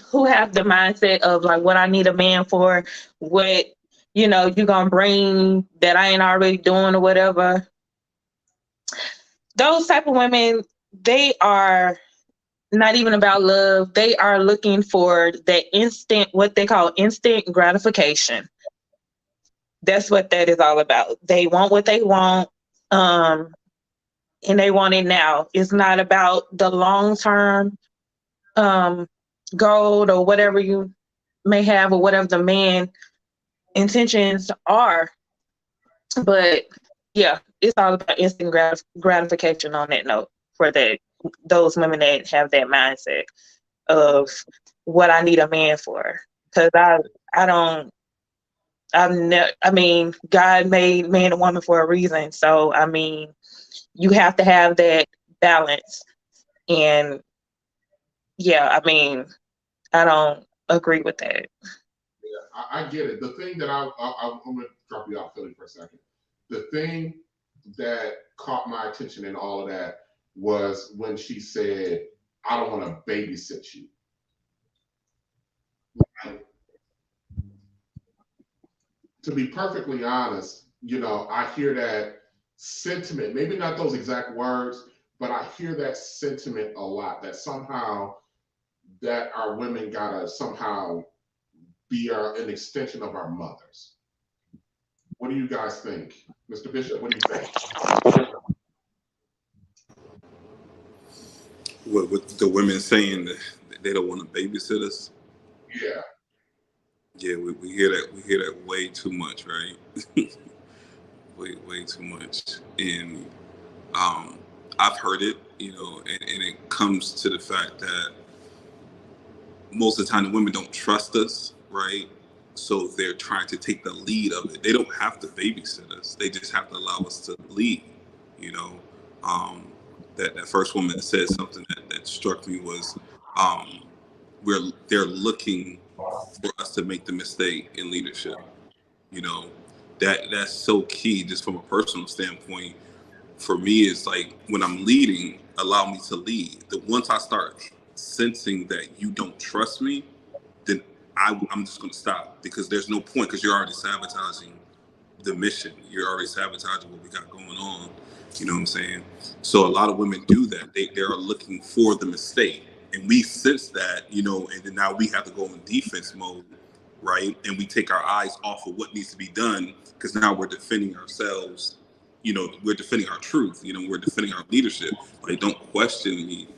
who have the mindset of like what I need a man for, what you gonna bring that I ain't already doing or whatever. Those type of women, they are not even about love. They are looking for that instant, what they call instant gratification. That's what that is all about. They want what they want, and they want it now. It's not about the long term goal or whatever you may have or whatever the man intentions are. But yeah, it's all about instant gratification on that note for those women that have that mindset of what I need a man for. Because I don't, I mean, God made man and woman for a reason. So, I mean, you have to have that balance. And yeah, I mean, I don't agree with that. Yeah, I get it. The thing that I'm going to drop you off Philly for a second. The thing that caught my attention in all of that was when she said, I don't want to babysit you. Like, to be perfectly honest, I hear that sentiment, maybe not those exact words, but I hear that sentiment a lot, that somehow that our women gotta somehow be an extension of our mothers. What do you guys think? Mr. Bishop, what do you think? With the women saying that they don't want to babysit us. Yeah. Yeah, we hear that. We hear that way too much, right? way too much. And I've heard it, and it comes to the fact that most of the time the women don't trust us, right? So they're trying to take the lead of it. They don't have to babysit us. They just have to allow us to lead, you know. That first woman that said something that struck me was they're looking for us to make the mistake in leadership. You know, that's so key just from a personal standpoint. For me, it's like when I'm leading, allow me to lead. Once I start sensing that you don't trust me, then I'm just going to stop, because there's no point, because you're already sabotaging the mission. You're already sabotaging what we got going on. You know what I'm saying? So a lot of women do that. They are looking for the mistake. And we sense that, and then now we have to go in defense mode, right? And we take our eyes off of what needs to be done, because now we're defending ourselves. We're defending our truth. We're defending our leadership. Like, don't question me.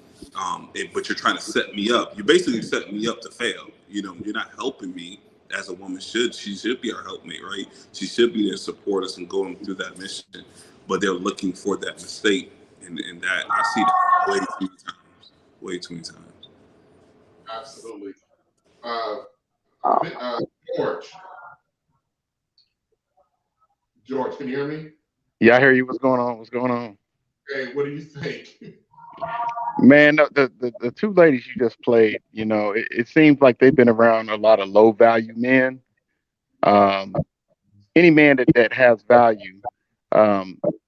But you're trying to set me up. You're basically setting me up to fail. You're not helping me as a woman should. She should be our helpmate, right? She should be there to support us and going through that mission. But they're looking for that mistake, and that I see that way too many times. Way too many times. Absolutely. George. George, can you hear me? Yeah, I hear you. What's going on? What's going on? Hey, what do you think? Man, the two ladies you just played, it seems like they've been around a lot of low value men. Any man that has value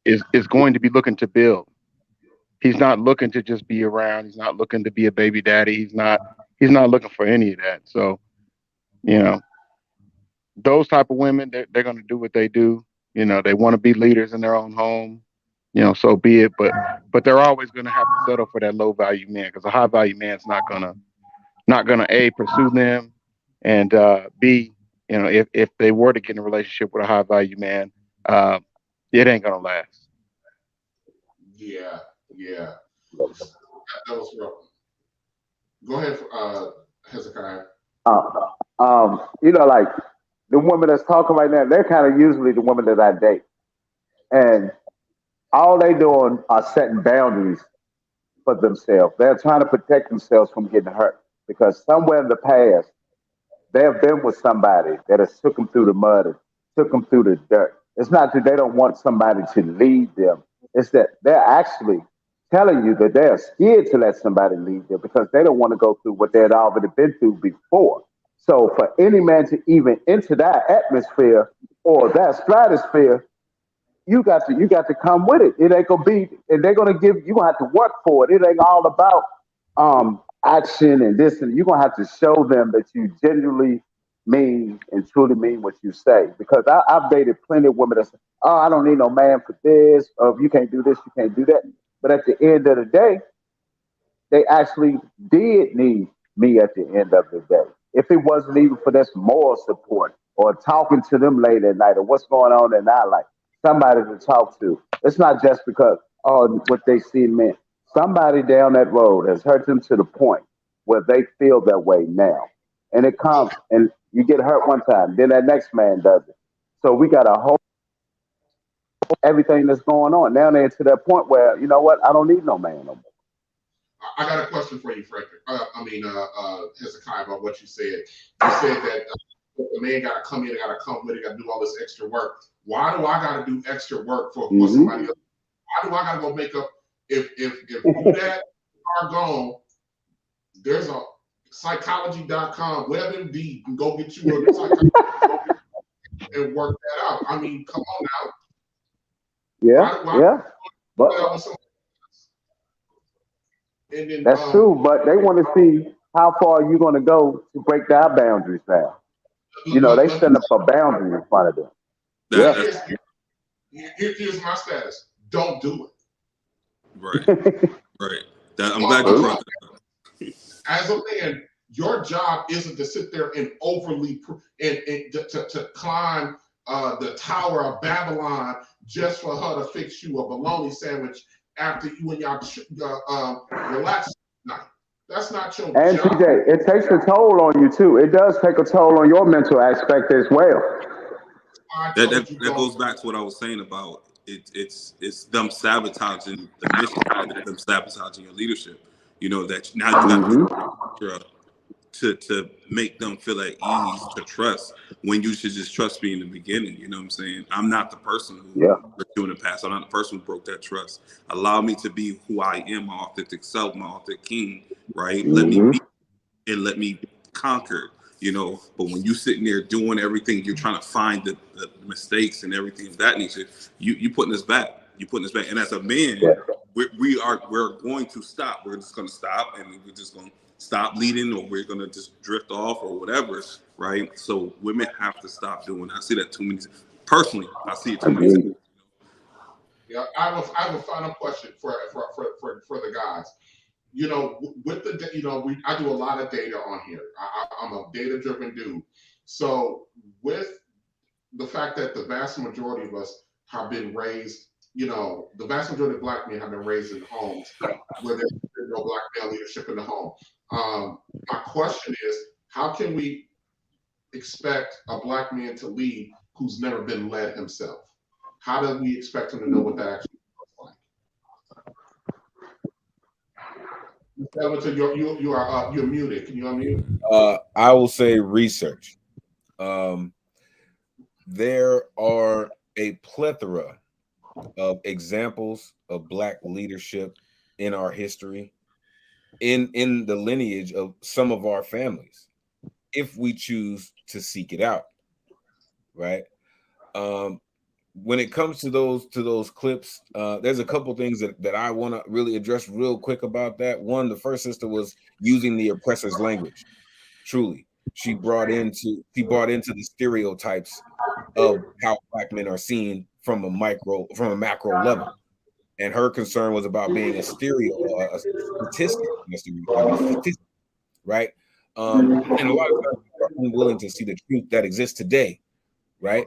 is going to be looking to build. He's not looking to just be around. He's not looking to be a baby daddy. He's not looking for any of that. So, you know, those type of women, they're going to do what they do. They want to be leaders in their own home. So be it. But they're always going to have to settle for that low value man, because a high value man's not gonna A, pursue them, and B, if they were to get in a relationship with a high value man, uh, it ain't gonna last. Yeah. That was rough. Go ahead, Hezekiah. Like the women that's talking right now, they're kind of usually the women that I date. And all they doing are setting boundaries for themselves. They're trying to protect themselves from getting hurt, because somewhere in the past, they have been with somebody that has took them through the mud and took them through the dirt. It's not that they don't want somebody to lead them. It's that they're actually telling you that they're scared to let somebody lead them, because they don't want to go through what they had already been through before. So for any man to even enter that atmosphere or that stratosphere, you got to come with it. It ain't gonna be, and they're gonna give you gonna have to work for it. It ain't all about action and this, and you're gonna have to show them that you genuinely mean and truly mean what you say. Because I've dated plenty of women that say, "Oh, I don't need no man for this. Or if you can't do this, you can't do that." But at the end of the day, they actually did need me at the end of the day. If it wasn't even for this moral support or talking to them late at night or what's going on in our life, somebody to talk to. It's not just because, oh, what they see in men. Somebody down that road has hurt them to the point where they feel that way now. And it comes and you get hurt one time, then that next man does it. So we got a whole everything that's going on. Now they're to that point where, you know what, I don't need no man no more. I got a question for you, Frederick. Hezekiah, about what you said. You said that the man got to come in, got to come with it, got to do all this extra work. Why do I got to do extra work for somebody else? Why do I got to go make up? If you that are gone, there's a psychology.com, WebMD can go get you a psychologist and work that out. I mean, come on now. Yeah. But and then, that's true, but they want to see how far you're going to go to break their boundaries down. You know, they set up a boundary in front of them. Here's my status. Don't do it. Right. I'm glad you brought that up. As a man, your job isn't to sit there and overly and to climb the Tower of Babylon just for her to fix you a bologna sandwich after you and y'all relax tonight. That's not your and job. TJ, it takes a toll on you too. It does take a toll on your mental aspect as well. That goes back to what I was saying about it's them sabotaging the mission, them sabotaging your leadership. You know that now you got to make them feel at ease to trust when you should just trust me in the beginning. You know what I'm saying? I'm not the person who hurt you in the past. I'm not the person who broke that trust. Allow me to be who I am, my authentic self, my authentic king, right? Let me be and let me conquer, you know. But when you sitting there doing everything, you're trying to find the mistakes and everything of that nature, you putting us back. You putting us back. And as a man, we're going to stop. We're just gonna stop and we're just gonna stop leading, or we're gonna just drift off or whatever, right? So women have to stop doing that. I see that too many. Personally, I see it too many times. Yeah, I have a final question for the guys. You know, with the I do a lot of data on here. I'm a data-driven dude. So with the fact that the vast majority of us have been raised, the vast majority of Black men have been raised in homes where there's no Black male leadership in the home. My question is, how can we expect a Black man to lead who's never been led himself? How do we expect him to know what that actually looks like? You're muted. Can you unmute? I will say research. There are a plethora of examples of Black leadership in our history, in the lineage of some of our families, if we choose to seek it out, right? When it comes to those clips, there's a couple things that I want to really address real quick about that. One, the first sister was using the oppressor's language. Truly, she brought into the stereotypes of how Black men are seen from a macro level, and her concern was about being a statistic, right? And a lot of times we are unwilling to see the truth that exists today, right?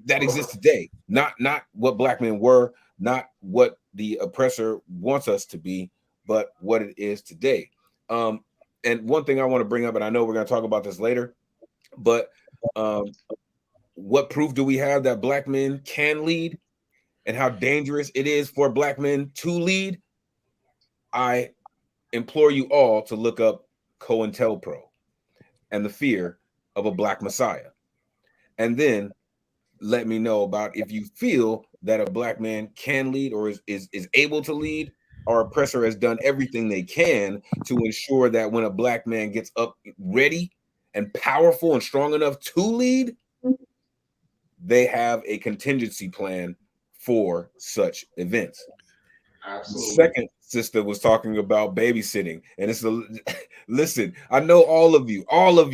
That exists today, not what Black men were, not what the oppressor wants us to be, but what it is today. And one thing I want to bring up, and I know we're going to talk about this later, but what proof do we have that Black men can lead and how dangerous it is for Black men to lead? I implore you all to look up COINTELPRO and the fear of a Black Messiah. And then let me know about if you feel that a Black man can lead or is able to lead. Our oppressor has done everything they can to ensure that when a Black man gets up ready and powerful and strong enough to lead, they have a contingency plan for such events. Absolutely. Second sister was talking about babysitting, and it's a listen. I know all of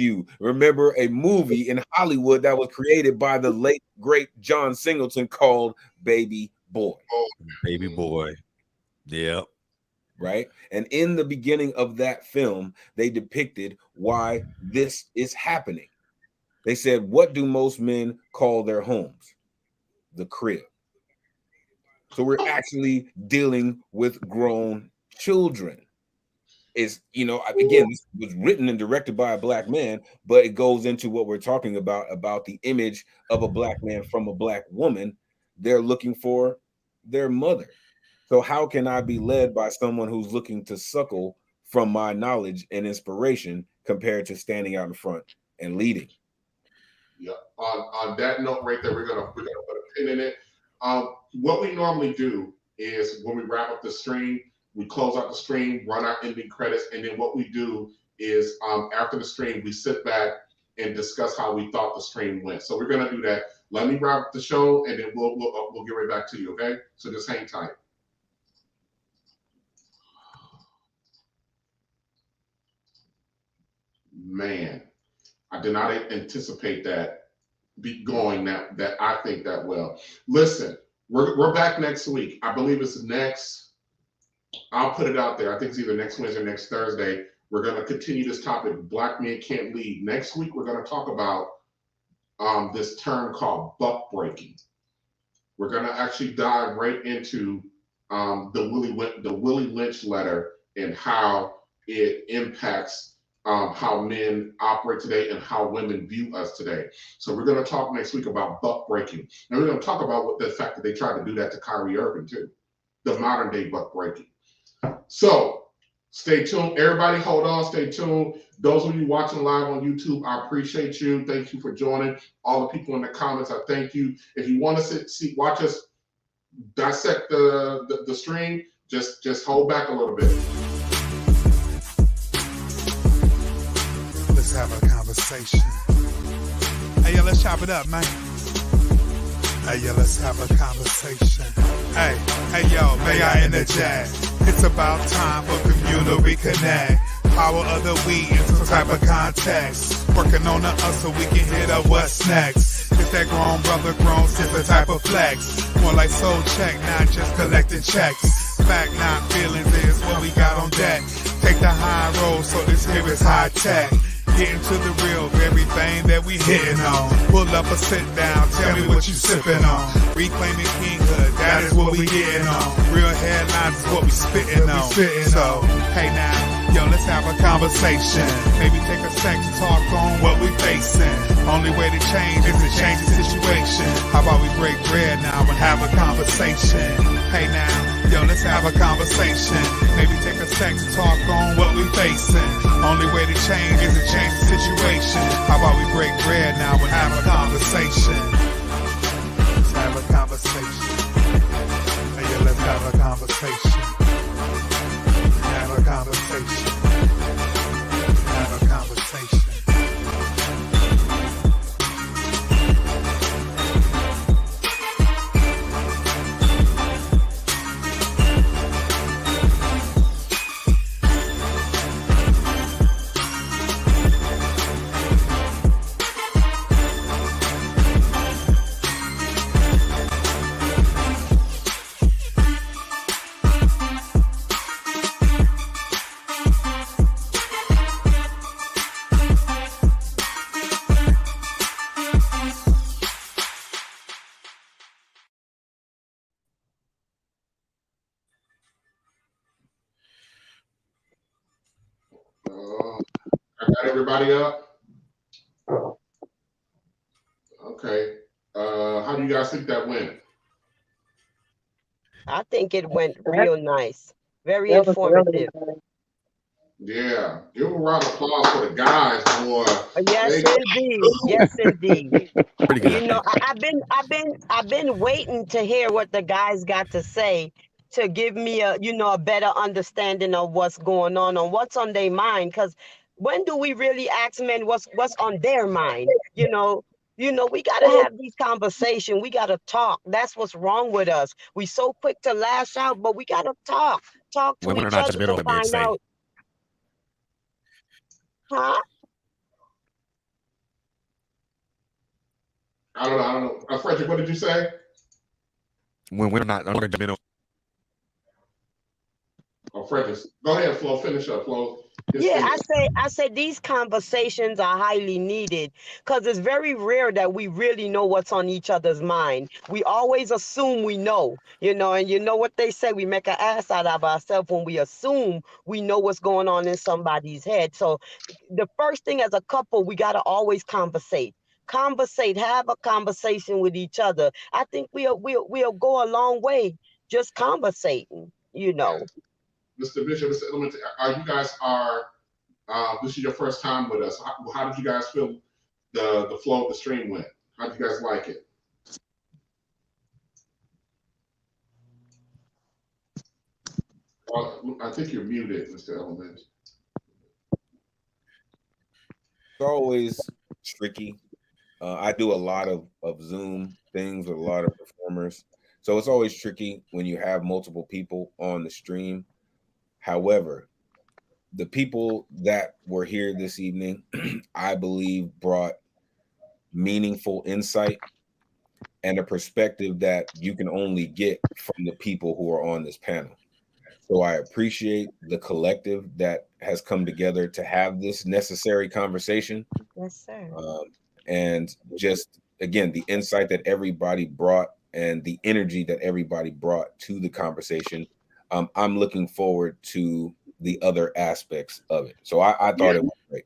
you remember a movie in Hollywood that was created by the late great John Singleton called Baby Boy. Baby boy. Yep. Right, and in the beginning of that film, they depicted why this is happening. They said, "What do most men call their homes? The crib." So we're actually dealing with grown children. Is, again, this was written and directed by a black man, but it goes into what we're talking about the image of a black man from a black woman. They're looking for their mother. So how can I be led by someone who's looking to suckle from my knowledge and inspiration compared to standing out in front and leading? Yeah. On that note right there, we're gonna put a pin in it. What we normally do is when we wrap up the stream, we close out the stream, run our ending credits, and then what we do is after the stream, we sit back and discuss how we thought the stream went. So we're gonna do that. Let me wrap up the show, and then we'll get right back to you. Okay? So just hang tight. Man, I did not anticipate that be going that I think that well. Listen, we're back next week. I believe it's next. I'll put it out there. I think it's either next Wednesday or next Thursday. We're going to continue this topic. Black men can't lead. Next week we're going to talk about this term called buck breaking. We're going to actually dive right into the Willie Lynch letter and how it impacts how men operate today and how women view us today. So we're going to talk next week about buck breaking. And we're going to talk about the fact that they tried to do that to Kyrie Irving too, the modern day buck breaking. So stay tuned. Everybody hold on, stay tuned. Those of you watching live on YouTube, I appreciate you. Thank you for joining. All the people in the comments, I thank you. If you want to watch us dissect the stream, just hold back a little bit. Let's have a conversation. Hey, yo, let's chop it up, man. Hey, yo, let's have a conversation. Hey, yo, may I interject? It's about time for communal reconnect. Power of the we in some type of context. Working on the us so we can hit up what's next. It's that grown brother, grown sister type of flex. More like soul check, not just collecting checks. Fact, not feelings is what we got on deck. Take the high road, so this here is high tech. Getting to the real of everything that we hitting on. Pull up or sit down, tell me what you sipping on. Reclaiming kinghood, that is what we getting on. Real headlines is what we spitting on. So, hey now, yo, let's have a conversation. Maybe take a sec to talk on what we facing. Only way to change is to change the situation. How about we break bread now and have a conversation? Hey now, yo, let's have a conversation. Maybe take a sec to talk on what we facing. Only way to change is to change the situation. How about we break bread now and have a conversation? Let's have a conversation. Hey, yeah, let's have a conversation. Have a conversation. Have a conversation. I got everybody up. Okay. How do you guys think that went? I think it went real nice. Very informative. Yeah. Give a round of applause for the guys, boy. Yes, indeed. Yes, indeed. Pretty good. You know, I've been waiting to hear what the guys got to say to give me a better understanding of what's going on and what's on their mind. Because when do we really ask men what's on their mind? You know, You know, we got to have these conversations. We got to talk. That's what's wrong with us. We so quick to lash out, but we got to talk to Women are each not other to judgmental, let me find say. out. Huh? I don't know. Frederick, what did you say? When women are not judgmental. Oh, Frederick, go ahead, Flo. Finish up, Flo. Yeah, I say these conversations are highly needed because it's very rare that we really know what's on each other's mind. We always assume we know, and you know what they say, we make an ass out of ourselves when we assume we know what's going on in somebody's head. So the first thing as a couple, we got to always conversate. Have a conversation with each other. I think we'll go a long way just conversating. Mr. Bishop, Mr. Element, this is your first time with us. How did you guys feel the flow of the stream went? How did you guys like it? I think you're muted, Mr. Element. It's always tricky. I do a lot of Zoom things with a lot of performers. So it's always tricky when you have multiple people on the stream. However, the people that were here this evening, I believe, brought meaningful insight and a perspective that you can only get from the people who are on this panel. So I appreciate the collective that has come together to have this necessary conversation. Yes, sir. And just, again, the insight that everybody brought and the energy that everybody brought to the conversation. I'm looking forward to the other aspects of it. So I thought it was great.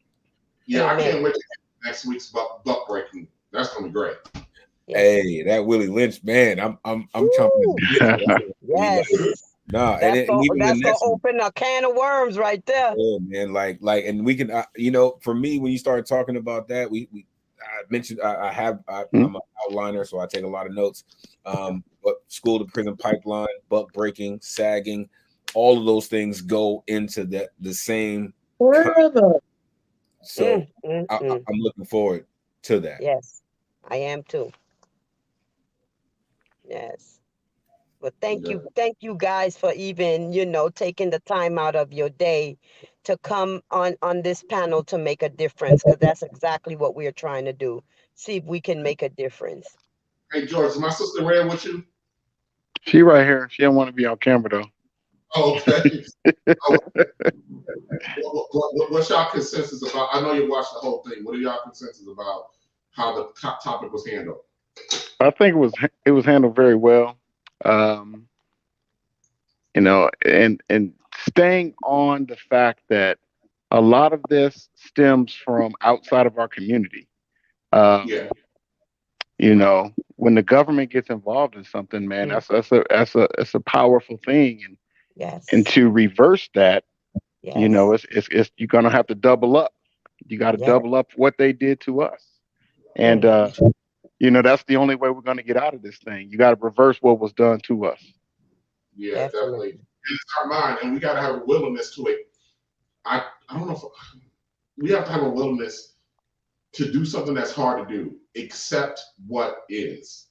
Yeah, I can't wait to get next week's buck breaking. That's gonna be great. Yes. Hey, that Willie Lynch, man, I'm chomping. Yes. Nah, that's gonna one, open a can of worms right there. Yeah, man, like, and we can, for me, when you start talking about that, I mentioned I'm an outliner, so I take a lot of notes. But school to prison pipeline, buck breaking, sagging, all of those things go into the same. So I'm looking forward to that. Yes, I am too. Yes. But thank you guys for even, taking the time out of your day to come on this panel to make a difference, because that's exactly what we're trying to do. See if we can make a difference. Hey, George, is my sister Red with you? She right here. She don't want to be on camera though. Oh, okay. What's y'all consensus about? I know you watched the whole thing. What are y'all consensus about how the topic was handled? I think it was handled very well. And staying on the fact that a lot of this stems from outside of our community. When the government gets involved in something, man, that's a powerful thing, and to reverse that, it's you're gonna have to double up. You got to double up what they did to us, and that's the only way we're gonna get out of this thing. You got to reverse what was done to us. Yeah, definitely. It's our mind, and we got to have a willingness to it. I don't know if we have to have a willingness to do something that's hard to do, accept what is.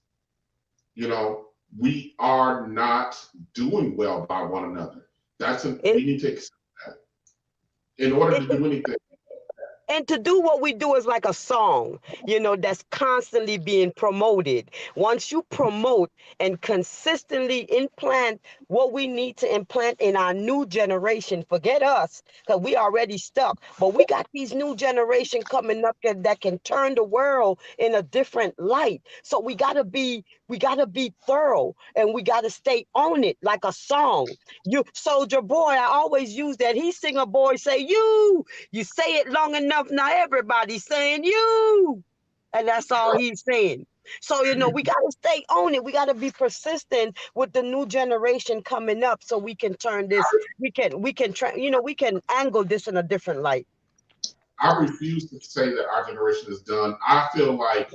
We are not doing well by one another. We need to accept that in order to do anything. And to do what we do is like a song, that's constantly being promoted. Once you promote and consistently implant what we need to implant in our new generation, forget us, because we already stuck. But we got these new generation coming up that can turn the world in a different light. So we gotta be thorough, and we gotta stay on it like a song. You Soldier Boy, I always use that. He sing a boy say you say it long enough, now everybody's saying you, and that's all he's saying. So we got to stay on it. We got to be persistent with the new generation coming up, so we can turn this. We can angle this in a different light. I refuse to say that our generation is done. I feel like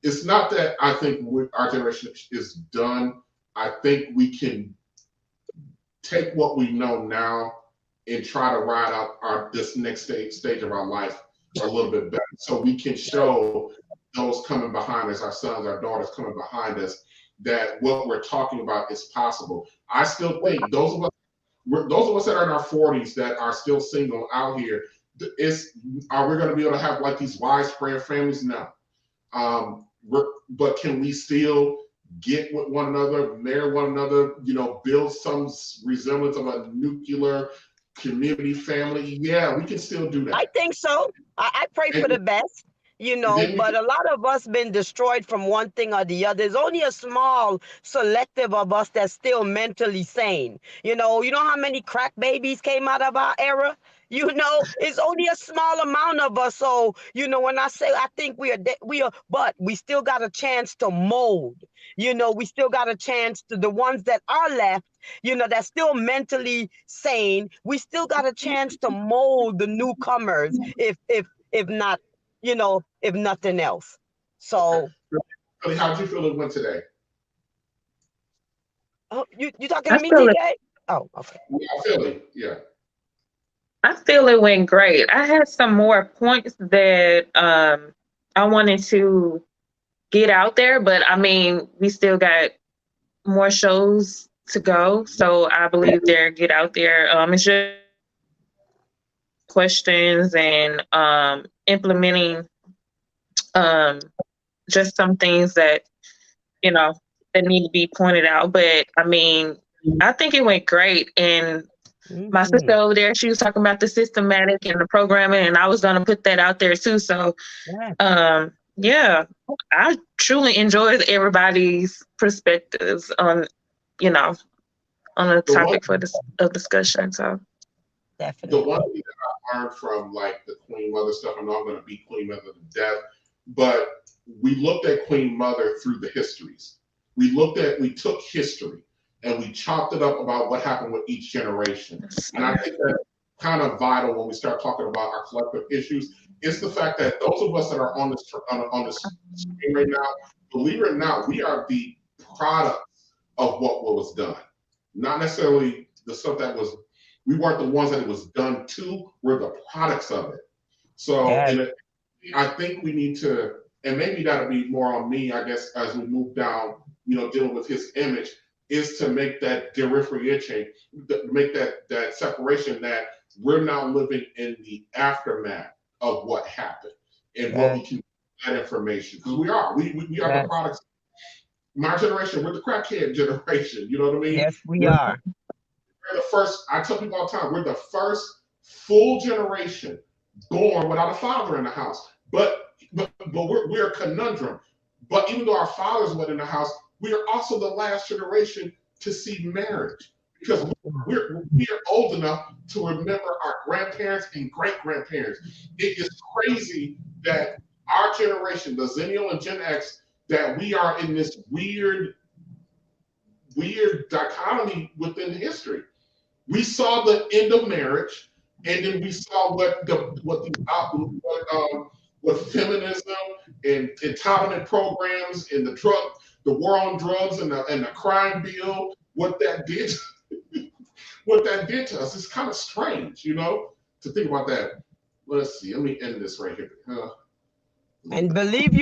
it's not that I think our generation is done. I think we can take what we know now and try to ride out this next stage of our life a little bit better, so we can show those coming behind us, our sons, our daughters coming behind us, that what we're talking about is possible. I still think those of us that are in our 40s that are still single out here, are we going to be able to have like these widespread families? No. But can we still get with one another, marry one another, build some resemblance of a nuclear community family? Yeah, we can still do that. I think so. I pray for the best, but a lot of us been destroyed from one thing or the other. There's only a small selective of us that's still mentally sane. You know how many crack babies came out of our era? It's only a small amount of us. So, when I say I think we are, but we still got a chance to mold. We still got a chance to the ones that are left, that's still mentally sane. We still got a chance to mold the newcomers, if not, if nothing else. So, okay. How'd you feel it went today? Oh, you talking to me, TJ? Oh, okay. Yeah, Philly, yeah. I feel it went great. I had some more points that I wanted to get out there, but I mean, we still got more shows to go. So I believe they're get out there. It's just questions and implementing just some things that, that need to be pointed out. But I mean, I think it went great. And my sister over there, she was talking about the systematic and the programming, and I was going to put that out there too. So, yeah, I truly enjoyed everybody's perspectives on, on the topic for this discussion. So, definitely. The one thing that I learned from like the Queen Mother stuff, I know I'm going to beat Queen Mother to death, but we looked at Queen Mother through the histories. We took history and we chopped it up about what happened with each generation. And I think that's kind of vital when we start talking about our collective issues. It's the fact that those of us that are on this screen right now, believe it or not, we are the products of what was done. Not necessarily the stuff that was, we weren't the ones that it was done to, we're the products of it. So I think we need to, and maybe that'll be more on me, I guess, as we move down, dealing with his image, is to make that differentiation, make that separation that we're now living in the aftermath of what happened and what we can do with that information. Because we are the products. My generation, we're the crackhead generation. You know what I mean? Yes, we are. We're the first, I tell people all the time, we're the first full generation born without a father in the house. But we're a conundrum. But even though our fathers were in the house, we are also the last generation to see marriage, because we are old enough to remember our grandparents and great-grandparents. It is crazy that our generation, the Zennial and Gen X, that we are in this weird dichotomy within history. We saw the end of marriage, and then we saw what feminism and entitlement programs and the war on drugs and the crime bill, what that did to us. It's kind of strange, to think about that. Let's see. Let me end this right here. And believe you